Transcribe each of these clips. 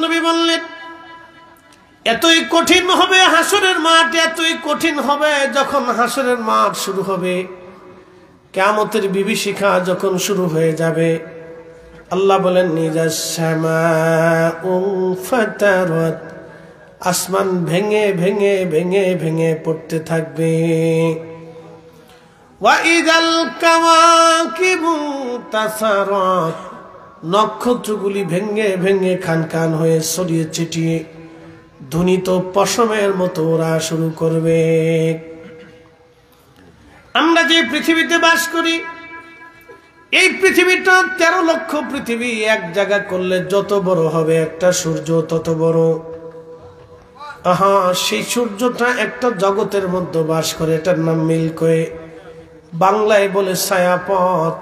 নবী বললেন এতই কঠিন হবে হাসরের মাঠ, এতই কঠিন হবে যখন হাসরের মাঠ শুরু হবে, কিয়ামতের বিভীষিকা যখন শুরু হয়ে যাবে। আল্লাহ বলেন ইযাস সামাউ ফাতারাত, আসমান ভেঙে ভেঙে ভেঙে ভেঙে পড়তে থাকবে। ওয়া ইযাল কাওয়াকিবু তাসারাত, নক্ষত্রগুলি ভেঙে ভেঙে খান খান হয়ে ছড়িয়ে ছিটিয়ে ধ্বনিত পশমের মতো ওরা শুরু করবে। আমরা যে পৃথিবীতে বাস করি, এই পৃথিবীটা 13 লক্ষ পৃথিবী এক জায়গা করলে যত বড় হবে একটা সূর্য তত বড়। সেই সূর্যটা একটা জগতের মধ্যে বাস করে, এটার নাম মিল্কি ওয়ে, বাংলায় বলে ছায়াপথ।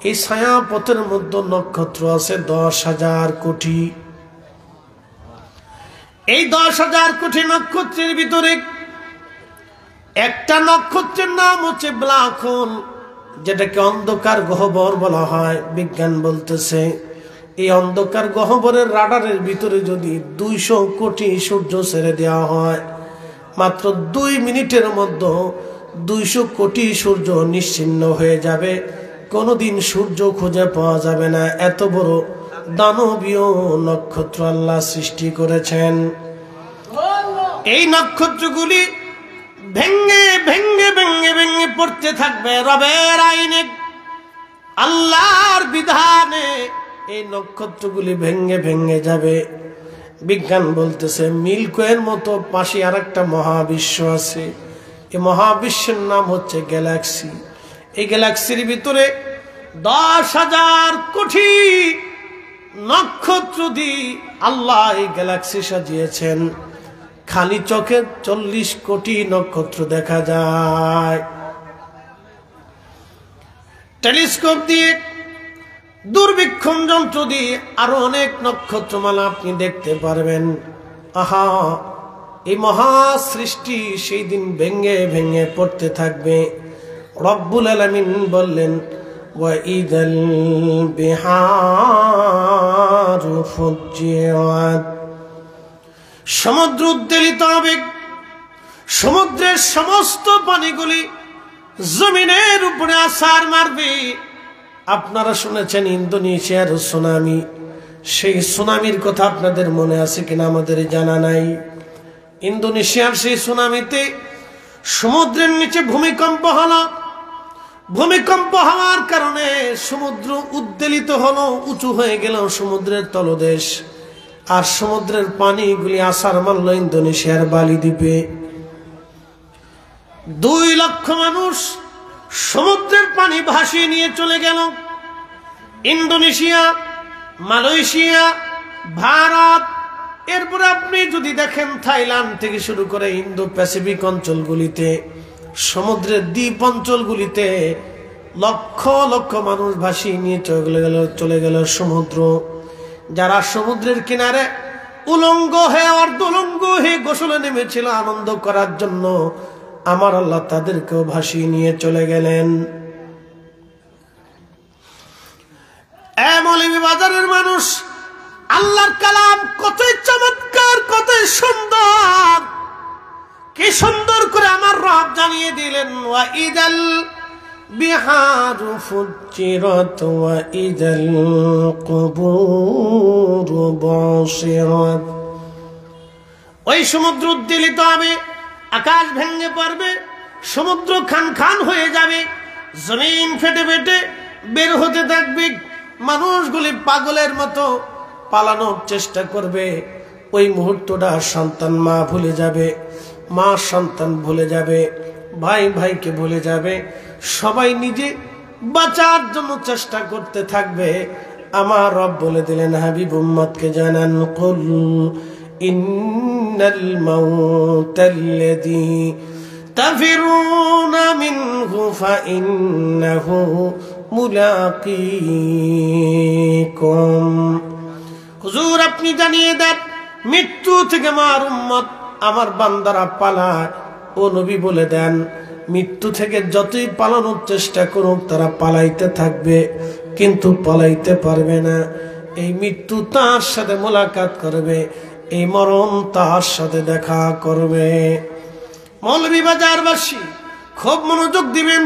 এই ছায়াপথের মধ্যে নক্ষত্র আছে 10,000 কোটি। এই 10,000 কোটি নক্ষত্রের ভিতরে একটা নক্ষত্রের নাম হচ্ছে ব্ল্যাক হোল, যেটাকে অন্ধকার গহ্বর বলা হয়। বিজ্ঞান বলতেছে এই অন্ধকার গহ্বরের রাডারের ভিতরে যদি 200 কোটি সূর্য ছেড়ে দেওয়া হয়, মাত্র 2 মিনিটের মধ্যে 200 কোটি সূর্য নিশ্চিহ্ন হয়ে যাবে, কোনোদিন সূর্য খুঁজে পাওয়া যাবে না। এত বড় দানবীয় নক্ষত্র আল্লাহ সৃষ্টি করেছেন। এই নক্ষত্রগুলি ভেঙ্গে ভেঙ্গে ভেঙ্গে ভেঙ্গে পড়তে থাকবে রবের আইনে, আল্লাহর বিধানে এই নক্ষত্রগুলি ভেঙ্গে ভেঙ্গে যাবে। বিজ্ঞান বলতেছে মিল্কি ওয়ের মতো পাশে আরেকটা মহাবিশ্ব আছে, এই মহাবিশ্বের নাম হচ্ছে গ্যালাক্সি। এই গ্যালাক্সির ভিতরে 10,000 কোটি নক্ষত্র দিয়ে আল্লাহ এই গ্যালাক্সি সাজিয়েছেন। খালি চোখে 40 কোটি নক্ষত্র দেখা যায়। টেলিস্কোপ দিয়ে, দূরবীক্ষণ যন্ত্র দিয়ে আরো অনেক নক্ষত্রমালা আপনি দেখতে পারবেন। এই মহা সৃষ্টি সেই দিন ভেঙ্গে ভেঙ্গে পড়তে থাকবে। রব্বুল আলামিন বললেন ওয়া ইদাল বিহারু ফুজ্জিরাত, সমুদ্র উদ্বেলিত হবে, সমুদ্রের সমস্ত পানিগুলি জমিনের উপরে আছাড় মারবে। আপনারা শুনেছেন ইন্দোনেশিয়ার সুনামি, সেই সুনামির কথা আপনাদের মনে আছে কিনা আমাদের জানা নাই। ইন্দোনেশিয়ার সেই সুনামিতে সমুদ্রের নিচে ভূমিকম্প হলো। ভূমিকম্প হওয়ার কারণে সমুদ্র উদ্বেলিত হলো, উঁচু হয়ে গেল সমুদ্রের তলদেশ, আর সমুদ্রের পানিগুলি আছাড় মারল ইন্দোনেশিয়ার বালি দ্বীপে। 2 লক্ষ মানুষ সমুদ্রের পানি ভাসিয়ে নিয়ে চলে গেল। ইন্দোনেশিয়া, মালয়েশিয়া, ভারত, এরপরে আপনি যদি দেখেন থাইল্যান্ড থেকে শুরু করে ইন্দো প্যাসিফিক অঞ্চলগুলিতে, সমুদ্রের দ্বীপ অঞ্চলগুলিতে লক্ষ লক্ষ মানুষ ভাসিয়ে নিয়ে চলে গেল সমুদ্র। যারা সমুদ্রের কিনারে উলঙ্গ হয়ে অর্ধ উলঙ্গ হয়ে গোসলে নেমেছিল আনন্দ করার জন্য, আমার আল্লাহ তাদেরকেও ভাসিয়ে নিয়ে চলে গেলেন। মৌলভী বাজারের মানুষ, আল্লাহর কালাম কতই চমৎকার, কতই সুন্দর, কি সুন্দর করে আমার রব জানিয়ে দিলেন ওয়া ইদাল বিহারু ফুজ্জিরাত ওয়া ইদাল কুবুরু বাসিরাত। ওই সমুদ্র উদ্বেলিত হবে, আকাশ ভেঙে পড়বে, সমুদ্র খান খান হয়ে যাবে, জমিন ফেটে ফেটে বের হতে থাকবে। মানুষগুলি পাগলের মতো পালানোর চেষ্টা করবে। ওই মুহূর্তটা সন্তান মা ভুলে যাবে, মা সন্তান ভুলে যাবে, ভাই ভাইকে ভুলে যাবে, সবাই নিজে বাঁচার জন্য চেষ্টা করতে থাকবে। আমার রব বলে দিলেন হাবিব উম্মতকে জানান, কুল ইন্নাল মাউতাল্লাযী তাফিরুনা মিনহু ফাইন্নাহু মুলাকীকুম। হুজুর আপনি জানিয়ে দেন মৃত্যু থেকে আমার উম্মত, আমার বান্দারা পালায়। ও নবী বলে দেন মৃত্যু থেকে যতই পালানোর চেষ্টা করুক তারা পালাইতে থাকবে, কিন্তু পালাইতে পারবে না। এই মৃত্যু তার সাথে মোলাকাত করবে, এই মরণ তার সাথে দেখা করবে। মৌলভীবাজারবাসী খুব মনোযোগ দিবেন।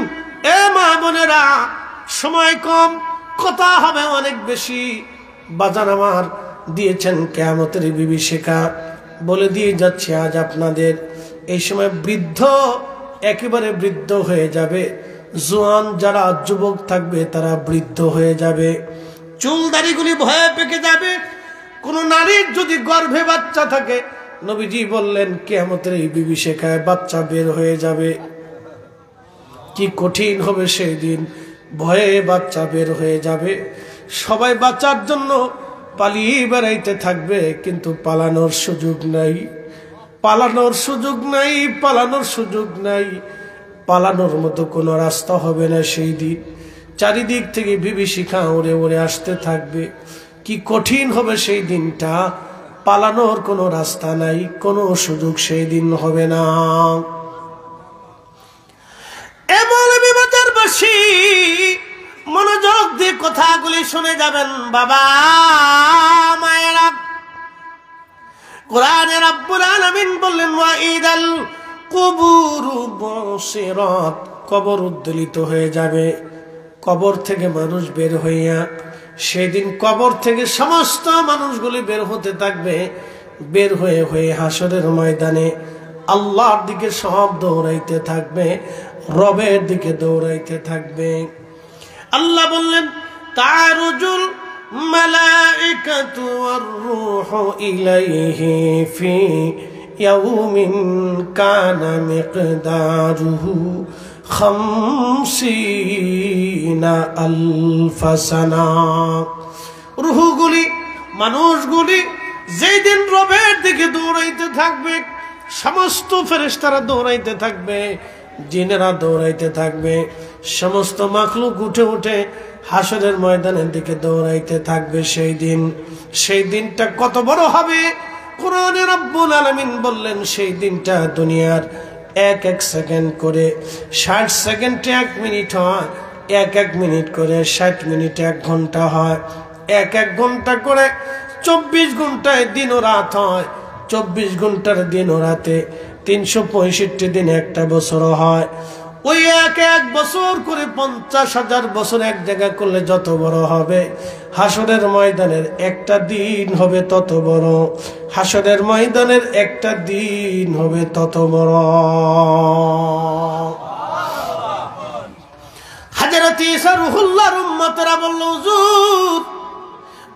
এ মা বোনেরা, সময় কম, কথা হবে অনেক বেশি। বাজান আমার দিয়েছেন কিয়ামতের বিভীষিকা, বলে দিয়ে যাচ্ছি আজ আপনাদের। এই সময় বৃদ্ধ একেবারে বৃদ্ধ হয়ে যাবে, জোয়ান যারা যুবক থাকবে তারা বৃদ্ধ হয়ে যাবে, চুল দাড়িগুলি ভয়ে পেকে যাবে। কোন নারীর যদি গর্ভে বাচ্চা থাকে, নবীজি বললেন কিয়ামতের এই বিভীষিকায় বাচ্চা বের হয়ে যাবে। কি কঠিন হবে সেই দিন, ভয়ে বাচ্চা বের হয়ে যাবে। সবাই বাচ্চার জন্য পালিয়ে বেড়াইতে থাকবে, কিন্তু পালানোর সুযোগ নাই, পালানোর সুযোগ নাই, পালানোর সুযোগ নাই। পালানোর মতো কোনো রাস্তা হবে না সেই দিন। চারিদিক থেকে বিভীষিকা উড়ে উড়ে আসতে থাকবে। কি কঠিন হবে সেই দিনটা, পালানোর কোনো রাস্তা নাই, কোনো সুযোগ সেই দিন হবে না। এমন বিবাজারবাসী মনোযোগ দিয়ে কথাগুলি শুনে যাবেন বাবা মায়েরা। কোরআনে রব্বুল আলামিন বললেন ওয়াইদাল কুবুরু বুসিরাত, কবর উদ্দোলিত হয়ে যাবে। কবর থেকে মানুষ বের হইয়া, সেদিন কবর থেকে সমস্ত মানুষগুলি বের হতে থাকবে। বের হয়ে হয়ে হাসরের ময়দানে আল্লাহর দিকে সব দৌড়াইতে থাকবে, রবের দিকে দৌড়াইতে থাকবে। আল্লাহ বললেন তারুজুল মালাইকাতু ওয়ার রূহু ইলাইহি ফি ইয়াউমিন কানা মিকদারুহু 50 আলফা সানা। রূহগুলি, মানুষগুলি যেই দিন রবের দিকে দৌড়াইতে থাকবে, সমস্ত ফেরেশতারা দৌড়াইতে থাকবে, জিনেরা দৌড়াইতে থাকবে, সমস্ত মাখলুক উঠে উঠে হাসরের ময়দানের দিকে দৌড়াইতে থাকবে। সেই দিনটা কত বড় হবে, কোরআনে রব্বুল আলামিন বললেন সেই দিনটা দুনিয়ার এক এক সেকেন্ড করে 60 সেকেন্ডে 1 মিনিট হয়, এক এক মিনিট করে 60 মিনিটে 1 ঘন্টা হয়, এক এক ঘন্টা করে 24 ঘন্টায় দিন ও রাত হয়, 24 ঘন্টার দিন ও রাতে 365 দিন একটা বছর হয়। ওই এক এক বছর করে 50,000 বছর এক জায়গা করলে যত বড় হবে, হাসরের ময়দানের একটা দিন হবে তত বড়, হাসরের ময়দানের একটা দিন হবে তত বড়। হযরত ঈসা রূহুল্লাহর উম্মতরা বলল, হুজুর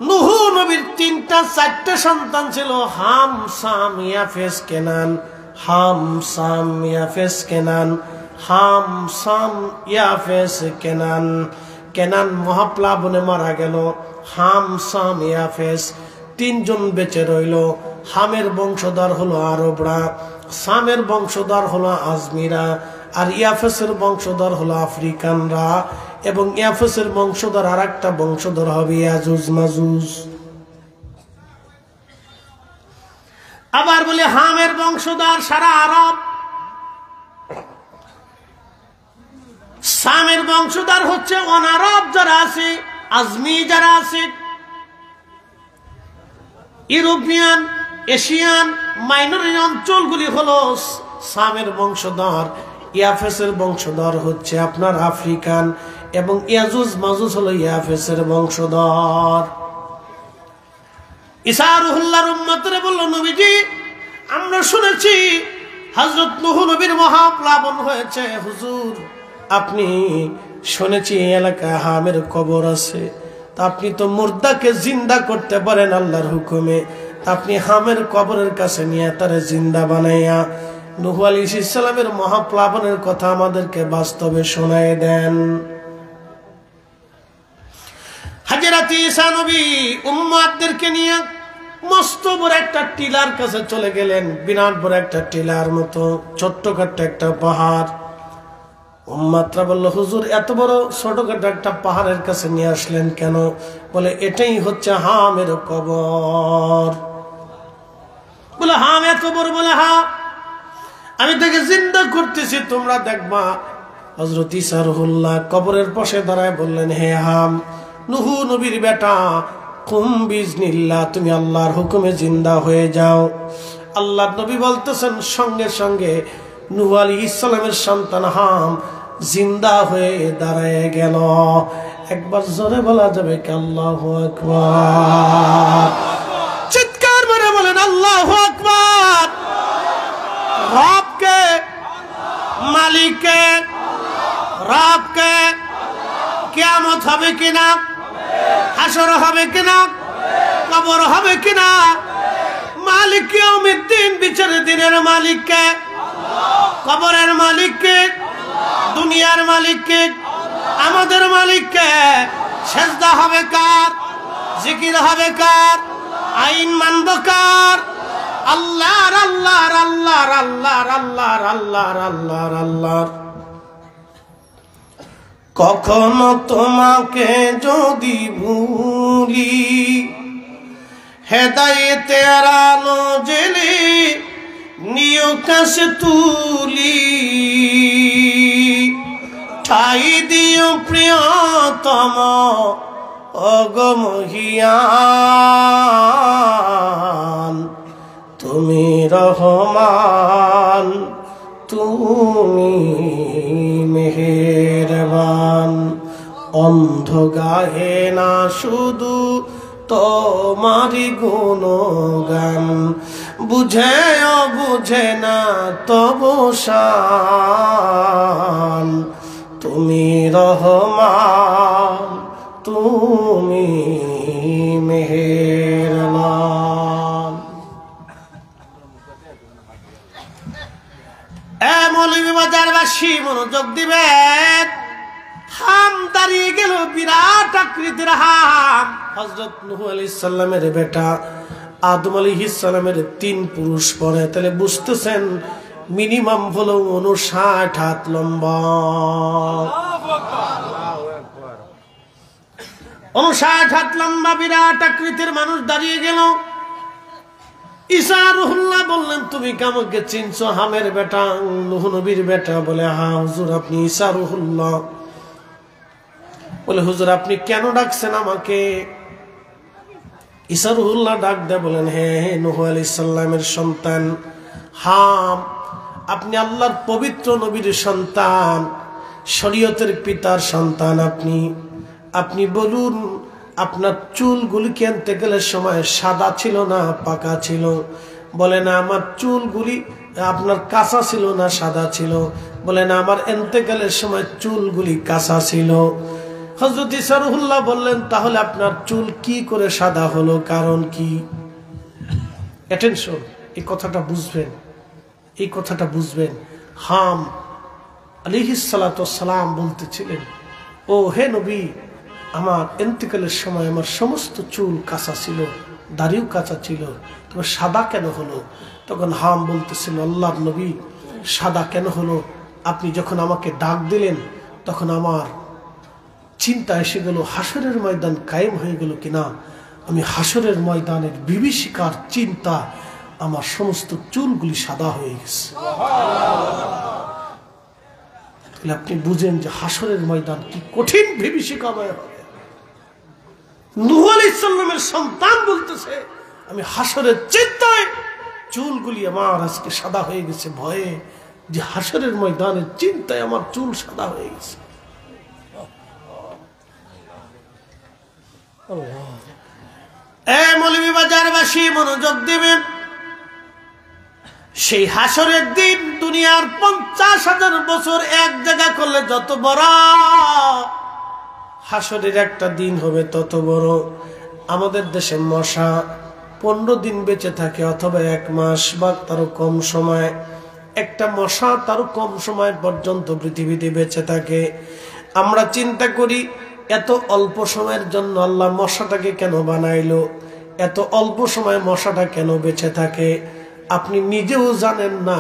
নূহ নবীর 3-4টা সন্তান ছিল, হাম সাম ইয়াফেস কেনান, হাম সাম ইয়াফেস কেনান, হাম সাম ইয়াফেস কেনান। কেনান মহাপ্লাবনে মারা গেল, হাম সাম ইয়াফেস 3 জন বেঁচে রইল। হামের বংশধর হলো আরবরা, সামের বংশধর হলো আজমিরা, আর ইয়াফেসের বংশধর হলো আফ্রিকানরা, এবং ইয়াফেসের বংশধর আর একটা বংশধর হবে ইয়াজুজ মাজুজ। আবার বলে হামের বংশধর সারা আরব, সামের বংশধর হচ্ছে অনারব যারা আছে, আজমি যারা আছে, ইউরোপিয়ান, এশিয়ান মাইনরিটি অঞ্চলগুলি হলো সামের বংশধর। ইয়াফেসের বংশধর হচ্ছে আপনার আফ্রিকান, এবং ইয়াজুজ মাজুজ হলো ইয়াফেসের বংশধর। ঈসা রূহুল্লাহর উম্মতরা বলল, নবীজি আমরা শুনেছি হযরত নূহ নবীর মহাপ্লাবন হয়েছে। হুজুর আপনি শুনেছি এই এলাকায় হামের কবর আছে, তা আপনি তো মুর্দাকে জিন্দা করতে পারেন আল্লাহর হুকুমে, আপনি হামের কবরের কাছে নিয়ে তারে জিন্দা বানাইয়া নূহ আলাইহিস সালামের মহাপ্লাবনের কথা আমাদেরকে বাস্তবে শোনায় দেন। হযরত ঈসা নবী উম্মতদেরকে নিয়ে মস্ত বড় একটা টিলার কাছে চলে গেলেন, বিরাট বড় একটা টিলার মতো ছোট্টখাট্ট একটা পাহাড়। উম্মতরা বলল, হুজুর এত বড় ছোটখাট্ট একটা পাহাড়ের কাছে নিয়ে আসলেন কেন? বলে এটাই হচ্ছে হামের কবর। বলে হাম এত বড়? বলে হ্যাঁ, আমি তাকে জিন্দা করতেছি, তোমরা দেখবা। হযরত ঈসা রূহুল্লাহ কবরের পাশে দাঁড়ায় বললেন, হে হাম, নূহ নবীর বেটা কুম বিজনিল্লাহ, তুমি আল্লাহর হুকুমে জিন্দা হয়ে যাও। আল্লাহর নবী বলতেছেন সঙ্গে সঙ্গে নূহ আলাইহিস সালামের সন্তান হাম জিন্দা হয়ে দাঁড়ায় গেল। একবার জোরে বলা যাবে কি আল্লাহু আকবার? চিৎকার মেরে বলেন আল্লাহু আকবার। রবকে, মালিককে, রবকে। কিয়ামত হবে কিনা? হাসর হবে কিনা? কবর হবে কিনা? মালিক ইয়াউমিদ্দিন, বিচারের দিনের মালিককে, কবরের মালিককে, দুনিয়ার মালিককে, আমাদের মালিককে। সেজদা হবে কার? জিকির হবে কার? আইন মানব কার? আল্লাহর, আল্লাহর, আল্লাহর, আল্লাহর, আল্লাহর, আল্লাহর, আল্লাহর, আল্লাহর। কখনো তোমাকে যদি ভুলি, হেদায়েতের আলো জ্বেলে নিও কাছে তুলি, ঠাই দিও প্রিয়তম অগমহিয়ান। তুমি রহমান, তুমি মেহেরবান। অন্ধ গাহে না শুধু তোমারি গুণগান, বুঝেও বুঝে না তবু শান। তুমি রহমান, তুমি মেহেরবান। মৌলভীবাজারবাসী মনোযোগ দিবেন। হাম দাঁড়িয়ে গেল, বিরাট আকৃতির হাম। হযরত নূহ আলাইহিস সালামের বেটা আদম আলাইহিস সালামের 3 পুরুষ পরে। তাহলে বুঝতেছেন মিনিমাম হলো 59 হাত লম্বা। 59 হাত লম্বা বিরাট আকৃতির মানুষ দাঁড়িয়ে গেল। ঈসা রুহুল্লাহ বললেন, তুমি কি আমাকে চিনছো? হামের বেটা, নূহ নবীর বেটা। বলে, হ্যাঁ হুজুর, আপনি ঈসা রুহুল্লাহ। বলে, হুজুর আপনি কেন ডাকছেন আমাকে? ঈসা রুহুল্লাহ ডাক দেয়, বলেন, হ্যাঁ নূহ আলাইহিস সালামের সন্তান হাম, আপনি আল্লাহর পবিত্র নবীর সন্তান, শরীয়তের পিতার সন্তান আপনি বলুন, আপনার চুলগুলি আনতে গেলে সময় সাদা ছিল না পাকা ছিল? বলে না, আমার চুলগুলি আপনার কাঁচা ছিল না সাদা ছিল? বলে না, আমার এন্তেকালের সময় চুলগুলি কাঁচা ছিল। হযরত ঈসা রুহুল্লাহ বললেন, তাহলে আপনার চুল কি করে সাদা হলো? কারণ কি? অ্যাটেনশন, এই কথাটা বুঝবেন, এই কথাটা বুঝবেন। হাম আলাইহিস সালাতু ওয়াস সালাম বলতেছিলেন, ও হে নবী, আমার ইন্তেকালের সময় আমার সমস্ত চুল কাঁচা ছিল, দাড়িও কাঁচা ছিল, তবে সাদা কেন হলো? তখন হাম বলতেছিল, আল্লাহর নবী, সাদা কেন হলো? আপনি যখন আমাকে ডাক দিলেন তখন আমার চিন্তা এসে গেল, হাসরের ময়দান কায়েম হয়ে গেল কিনা। আমি হাসরের ময়দানের বিভীষিকার চিন্তা, আমার সমস্ত চুলগুলি সাদা হয়ে গেছে। তাহলে আপনি বুঝেন যে হাসরের ময়দান কি কঠিন বিভীষিকাময় হবে। নূহ আলাইহিস সালামের সন্তান বলতেছে, আমি হাসরের চিন্তায় চুলগুলি আমার আজকে সাদা হয়ে গেছে, ভয়ে যে হাসরের ময়দানের চিন্তায় আমার চুল সাদা হয়ে গেছে। মৌলভীবাজারবাসী মনোযোগ দিবেন। সেই হাসরের দিন দুনিয়ার 50,000 বছর এক জায়গা করলে যত বড়, হাসরের একটা দিন হবে তত বড়। আমাদের দেশে মশা 15 দিন বেঁচে থাকে, অথবা 1 মাস বা তারও কম সময়। একটা মশা তারও কম সময় পর্যন্ত পৃথিবীতে বেঁচে থাকে। আমরা চিন্তা করি, এত অল্প সময়ের জন্য আল্লাহ মশাটাকে কেন বানাইলো? এত অল্প সময় মশাটা কেন বেঁচে থাকে? আপনি নিজেও জানেন না।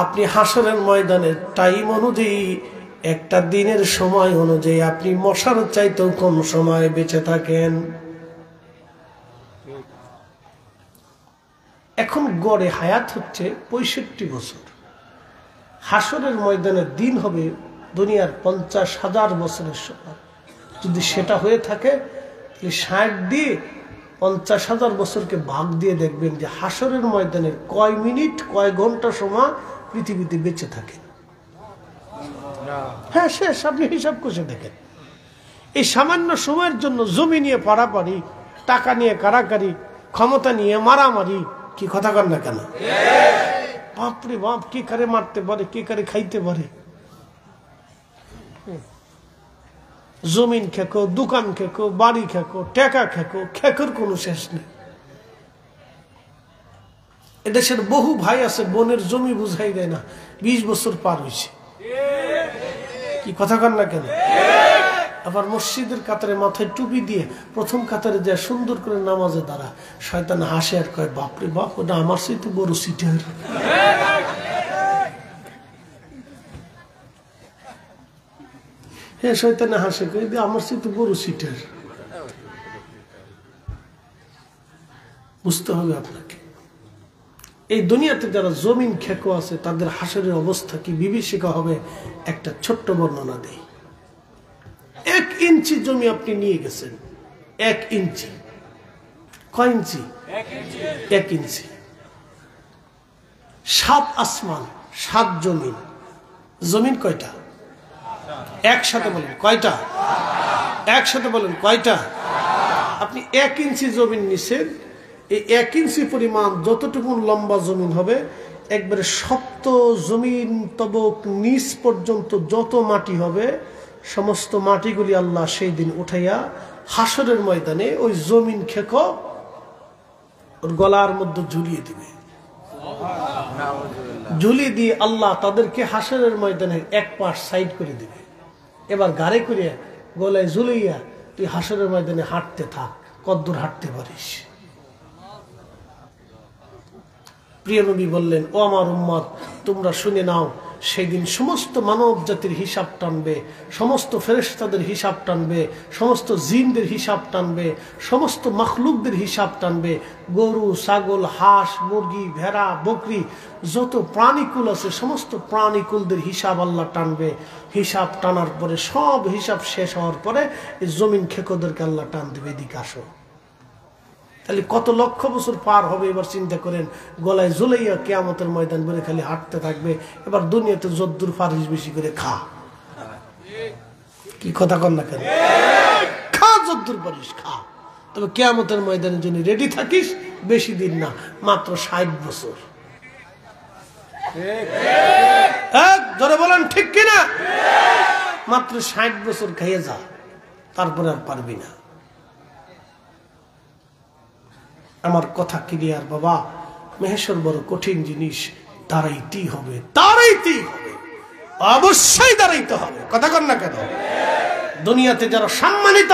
আপনি হাসরের ময়দানের টাইম অনুযায়ী, একটা দিনের সময় অনুযায়ী আপনি মশার চাইতেও কম সময় বেঁচে থাকেন। এখন গড়ে হায়াত হচ্ছে 65 বছর। হাসরের ময়দানের দিন হবে দুনিয়ার 50,000 বছরের সময়। যদি সেটা হয়ে থাকে, 60 দিয়ে 50,000 বছরকে ভাগ দিয়ে দেখবেন যে হাসরের ময়দানের কয় মিনিট কয় ঘন্টা সময় পৃথিবীতে বেঁচে থাকে। হ্যাঁ শেষ, আপনি হিসাব করে দেখেন। এই সামান্য সময়ের জন্য জমি নিয়ে পারাপারি, টাকা নিয়ে কারাকারি, ক্ষমতা নিয়ে মারামারি, কি কথা কর না কেন? বাপরে বাপ, কে কারে মারতে পারে, কে কারে খাইতে পারে। জমিন খেকো, দোকান খেকো, বাড়ি খেকো, টাকা খেকো, খেকোর কোনো শেষ নেই। এদেশের বহু ভাই আছে বোনের জমি বুঝাই দেয় না, 20 বছর পার হয়েছে, কি কথা কর না কেন? আবার মসজিদের কাতারে মাথায় টুপি দিয়ে প্রথম কাতারে যায় সুন্দর করে নামাজে দাঁড়া, শয়তান হাসে আর কয় বাপরে বাপ, ওটা আমার সাথে বড় সিটার। হ্যাঁ, শয়তানে হাসে কয় আমার সাথে বড় সিটার। বুঝতে হবে আপনাকে, এই দুনিয়াতে যারা জমিন খেকো আছে তাদের হাসরের অবস্থা কি বিভীষিকা হবে। একটা ছোট্ট বর্ণনা দেই। 1 ইঞ্চি জমি আপনি নিয়ে গেছেন, 1 ইঞ্চি। কয় ইঞ্চি? 1 ইঞ্চি। 7 আসমান, 7 জমিন। জমিন কয়টা? একসাথে বলেন কয়টা? একসাথে বলেন কয়টা? আপনি 1 ইঞ্চি জমিন নিছেন, এই 1 ইঞ্চি পরিমাণ যতটুকু লম্বা জমিন হবে, একবারে সপ্ত জমিন তবক নিচ পর্যন্ত যত মাটি হবে, সমস্ত মাটিগুলি আল্লাহ সেই দিন উঠাইয়া হাসরের ময়দানে ওই জমিন খেকো ওর গলার মধ্যে ঝুলিয়ে দিবে। ঝুলিয়ে দিয়ে আল্লাহ তাদেরকে হাসরের ময়দানে এক পাশ সাইড করে দিবে। এবার গাড়ি করে গলায় ঝুলাইয়া তুই হাসরের ময়দানে হাঁটতে থাক, কদ্দূর হাঁটতে পারিস। প্রিয় নবী বললেন, ও আমার উম্মত, তোমরা শুনে নাও, সেই দিন সমস্ত মানব জাতির হিসাব টানবে, সমস্ত ফেরেশতাদের হিসাব টানবে, সমস্ত জিনদের হিসাব টানবে, সমস্ত মখলুকদের হিসাব টানবে। গরু, ছাগল, হাঁস, মুরগি, ভেড়া, বকরি, যত প্রাণীকুল আছে সমস্ত প্রাণীকুলদের হিসাব আল্লাহ টানবে। হিসাব টানার পরে, সব হিসাব শেষ হওয়ার পরে এই জমিন খেকোদেরকে আল্লাহ টান দেবে, এদিকে আসো। তাহলে কত লক্ষ বছর পার হবে এবার চিন্তা করেন। গলায় ঝুলাইয়া কিয়ামতের ময়দান বলে খালি হাঁটতে থাকবে। এবার দুনিয়াতে যদ্দুর পারিস বেশি করে খা, কি কথা কর না কেন? খা, যদ্দুর পারিস খা, তবে কিয়ামতের ময়দানের জন্য রেডি থাকিস। বেশি দিন না, মাত্র 60 বছর। ধরে বলেন ঠিক কিনা? মাত্র 60 বছর খাইয়ে যা, তারপরে আর পারবি না। আমার কথা ক্লিয়ার বাবা, মেহেশ্বর বড় কঠিন জিনিস, দাঁড়াইতেই হবে, দাঁড়াইতেই হবে, অবশ্যই দাঁড়াইতে হবে, কথা কর না কেন? দুনিয়াতে যারা সম্মানিত,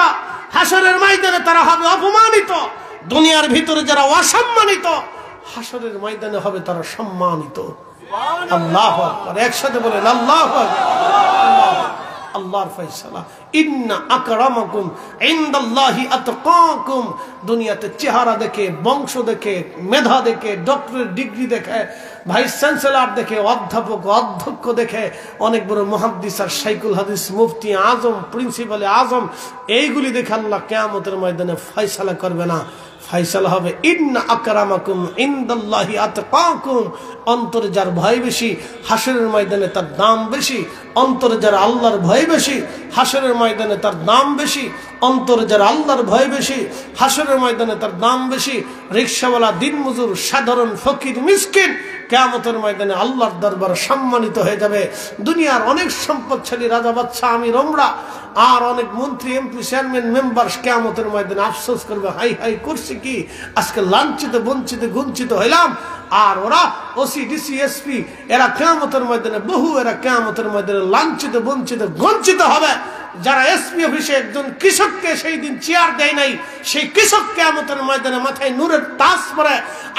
হাসরের ময়দানে তারা হবে অপমানিত। দুনিয়ার ভিতরে যারা অসম্মানিত, হাসরের ময়দানে হবে তারা সম্মানিত। আল্লাহু আকবার, একসাথে বলেন আল্লাহু আকবার। আল্লাহর ফয়সালা, ইন্না আকরামাকুম ইনদাল্লাহি আতকাকুম। দুনিয়াতে চেহারা দেখে, বংশ দেখে, মেধা দেখে, ডক্টরেট ডিগ্রি দেখে, ভাইস চ্যান্সেলর দেখে, অধ্যাপক অধ্যক্ষ দেখে, অনেক বড় মুহাদ্দিস আর শাইখুল হাদিস, মুফতি আজম, প্রিন্সিপাল আজম, এইগুলি দেখে আল্লাহ কিয়ামতের ময়দানে ফয়সালা করবে না। ফয়সালা হবে ইন্না আকরামাকুম ইনদাল্লাহি আতকাকুম। অন্তরে যার ভয় বেশি, হাসরের ময়দানে তার দাম বেশি। অন্তরে যার আল্লাহর ভয় বেশি, হাসরের ময়দানে তার দাম বেশি। অন্তরে যার আল্লাহর ভয় বেশি, হাসরের ময়দানে তার দাম বেশি। রিকশাওয়ালা, দিনমজুর, সাধারণ ফকির, মিসকিন কিয়ামতের ময়দানে আল্লাহর দরবারে সম্মানিত হয়ে যাবে। দুনিয়ার অনেক সম্পদশালী রাজা, বাদশা, আমির, ওমরা আর অনেক মন্ত্রী, এমপি, চেয়ারম্যান, মেম্বার কিয়ামতের ময়দানে আফসোস করবে, হাই হাই করছি কি, আজকে লাঞ্ছিত, বঞ্চিত, গুঞ্চিত হইলাম। আর ওরা ওসি, ডিসি, এসপি, এরা কিয়ামতের ময়দানে এরা কিয়ামতের ময়দানে লাঞ্ছিত, বঞ্চিত, গঞ্চিত হবে। যারা এসপি অফিসে একজন কৃষককে সেই দিন চেয়ার দেয় নাই, সেই কৃষক কিয়ামতের ময়দানে মাথায় নূরের তাজ পরে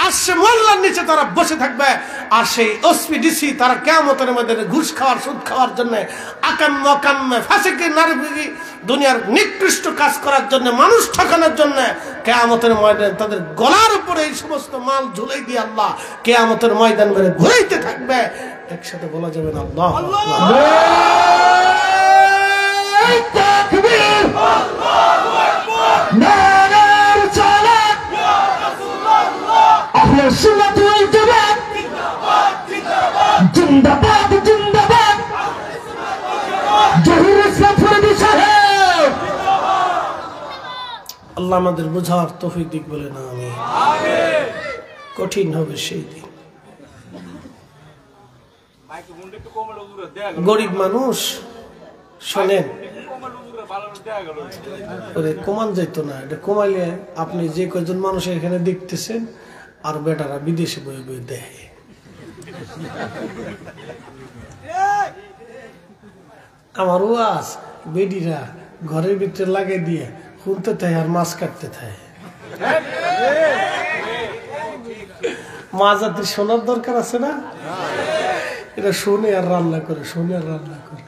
আসছে মোল্লার নিচে তারা বসে থাকবে। আর সেই এসপি, ডিসি তারা কিয়ামতের ময়দানে ঘুষ খাওয়ার, সুদ খাওয়ার জন্য, আকাম্য কাম্যে, ফাসিকি, নারী, দুনিয়ার নিকৃষ্ট কাজ করার জন্য, মানুষ ঠকানোর জন্য কিয়ামতের ময়দানে তাদের গলার উপরে এই সমস্ত মাল ঝুলাই দিয়ে আল্লাহ কিয়ামতের ময়দান ধরে ঘুরাইতে থাকবে। একসাথে বলা যাবে না আল্লাহ তাকবীর, আল্লাহু আকবার, নারায়ে রিসালাত, আহলে সুন্নাত ওয়াল জামাত জিন্দাবাদ জিন্দাবাদ জহির ইসলাম ফরিদী সাহেব। আল্লাহ আমাদের বোঝার তৌফিক দিক বলে না আমি কঠিন হবে সেই দিন। গরিব মানুষ শোনেন কমান যেত না, এটা কমাইলে আপনি যে কয়জন মানুষ এখানে দেখতেছেন আর বেটারা বিদেশে বয়ে বয়ে দেয়। আমার ওয়াজ বেডিরা ঘরের ভিতরে লাগিয়ে দিয়ে শুনতে থাকে আর মাছ কাটতে থাকে। মা জাতির শোনার দরকার আছে না? এটা শুনে আর রান্না করে, শুনে আর রান্না করে,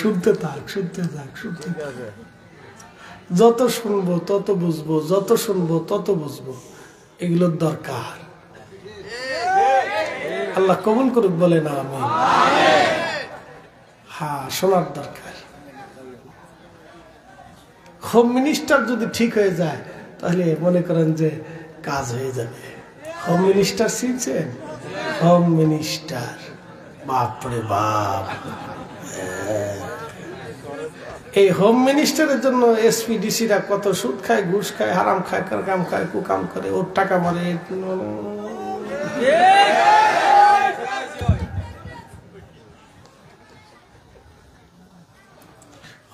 শুনতে থাক শুনতে থাক শুনতে থাক। যত শুনবো তত বুঝবো, যত শুনবো তত বুঝবো, এগুলোর দরকার। আল্লাহ কবুল করুক বলে না আমি। হ্যাঁ, শোনার দরকার। হোম মিনিস্টার যদি ঠিক হয়ে যায় তাহলে মনে করেন যে কাজ হয়ে যাবে। হোম মিনিস্টার চিনছেন? হোম মিনিস্টার, বাপরে বাপ। এই হোম মিনিস্টারের জন্য এসপিডিসিরা কত সুদ খায়, ঘুষ খায়, হারাম খায়, কাম খায়, কুকাম করে, ওর টাকা মারে।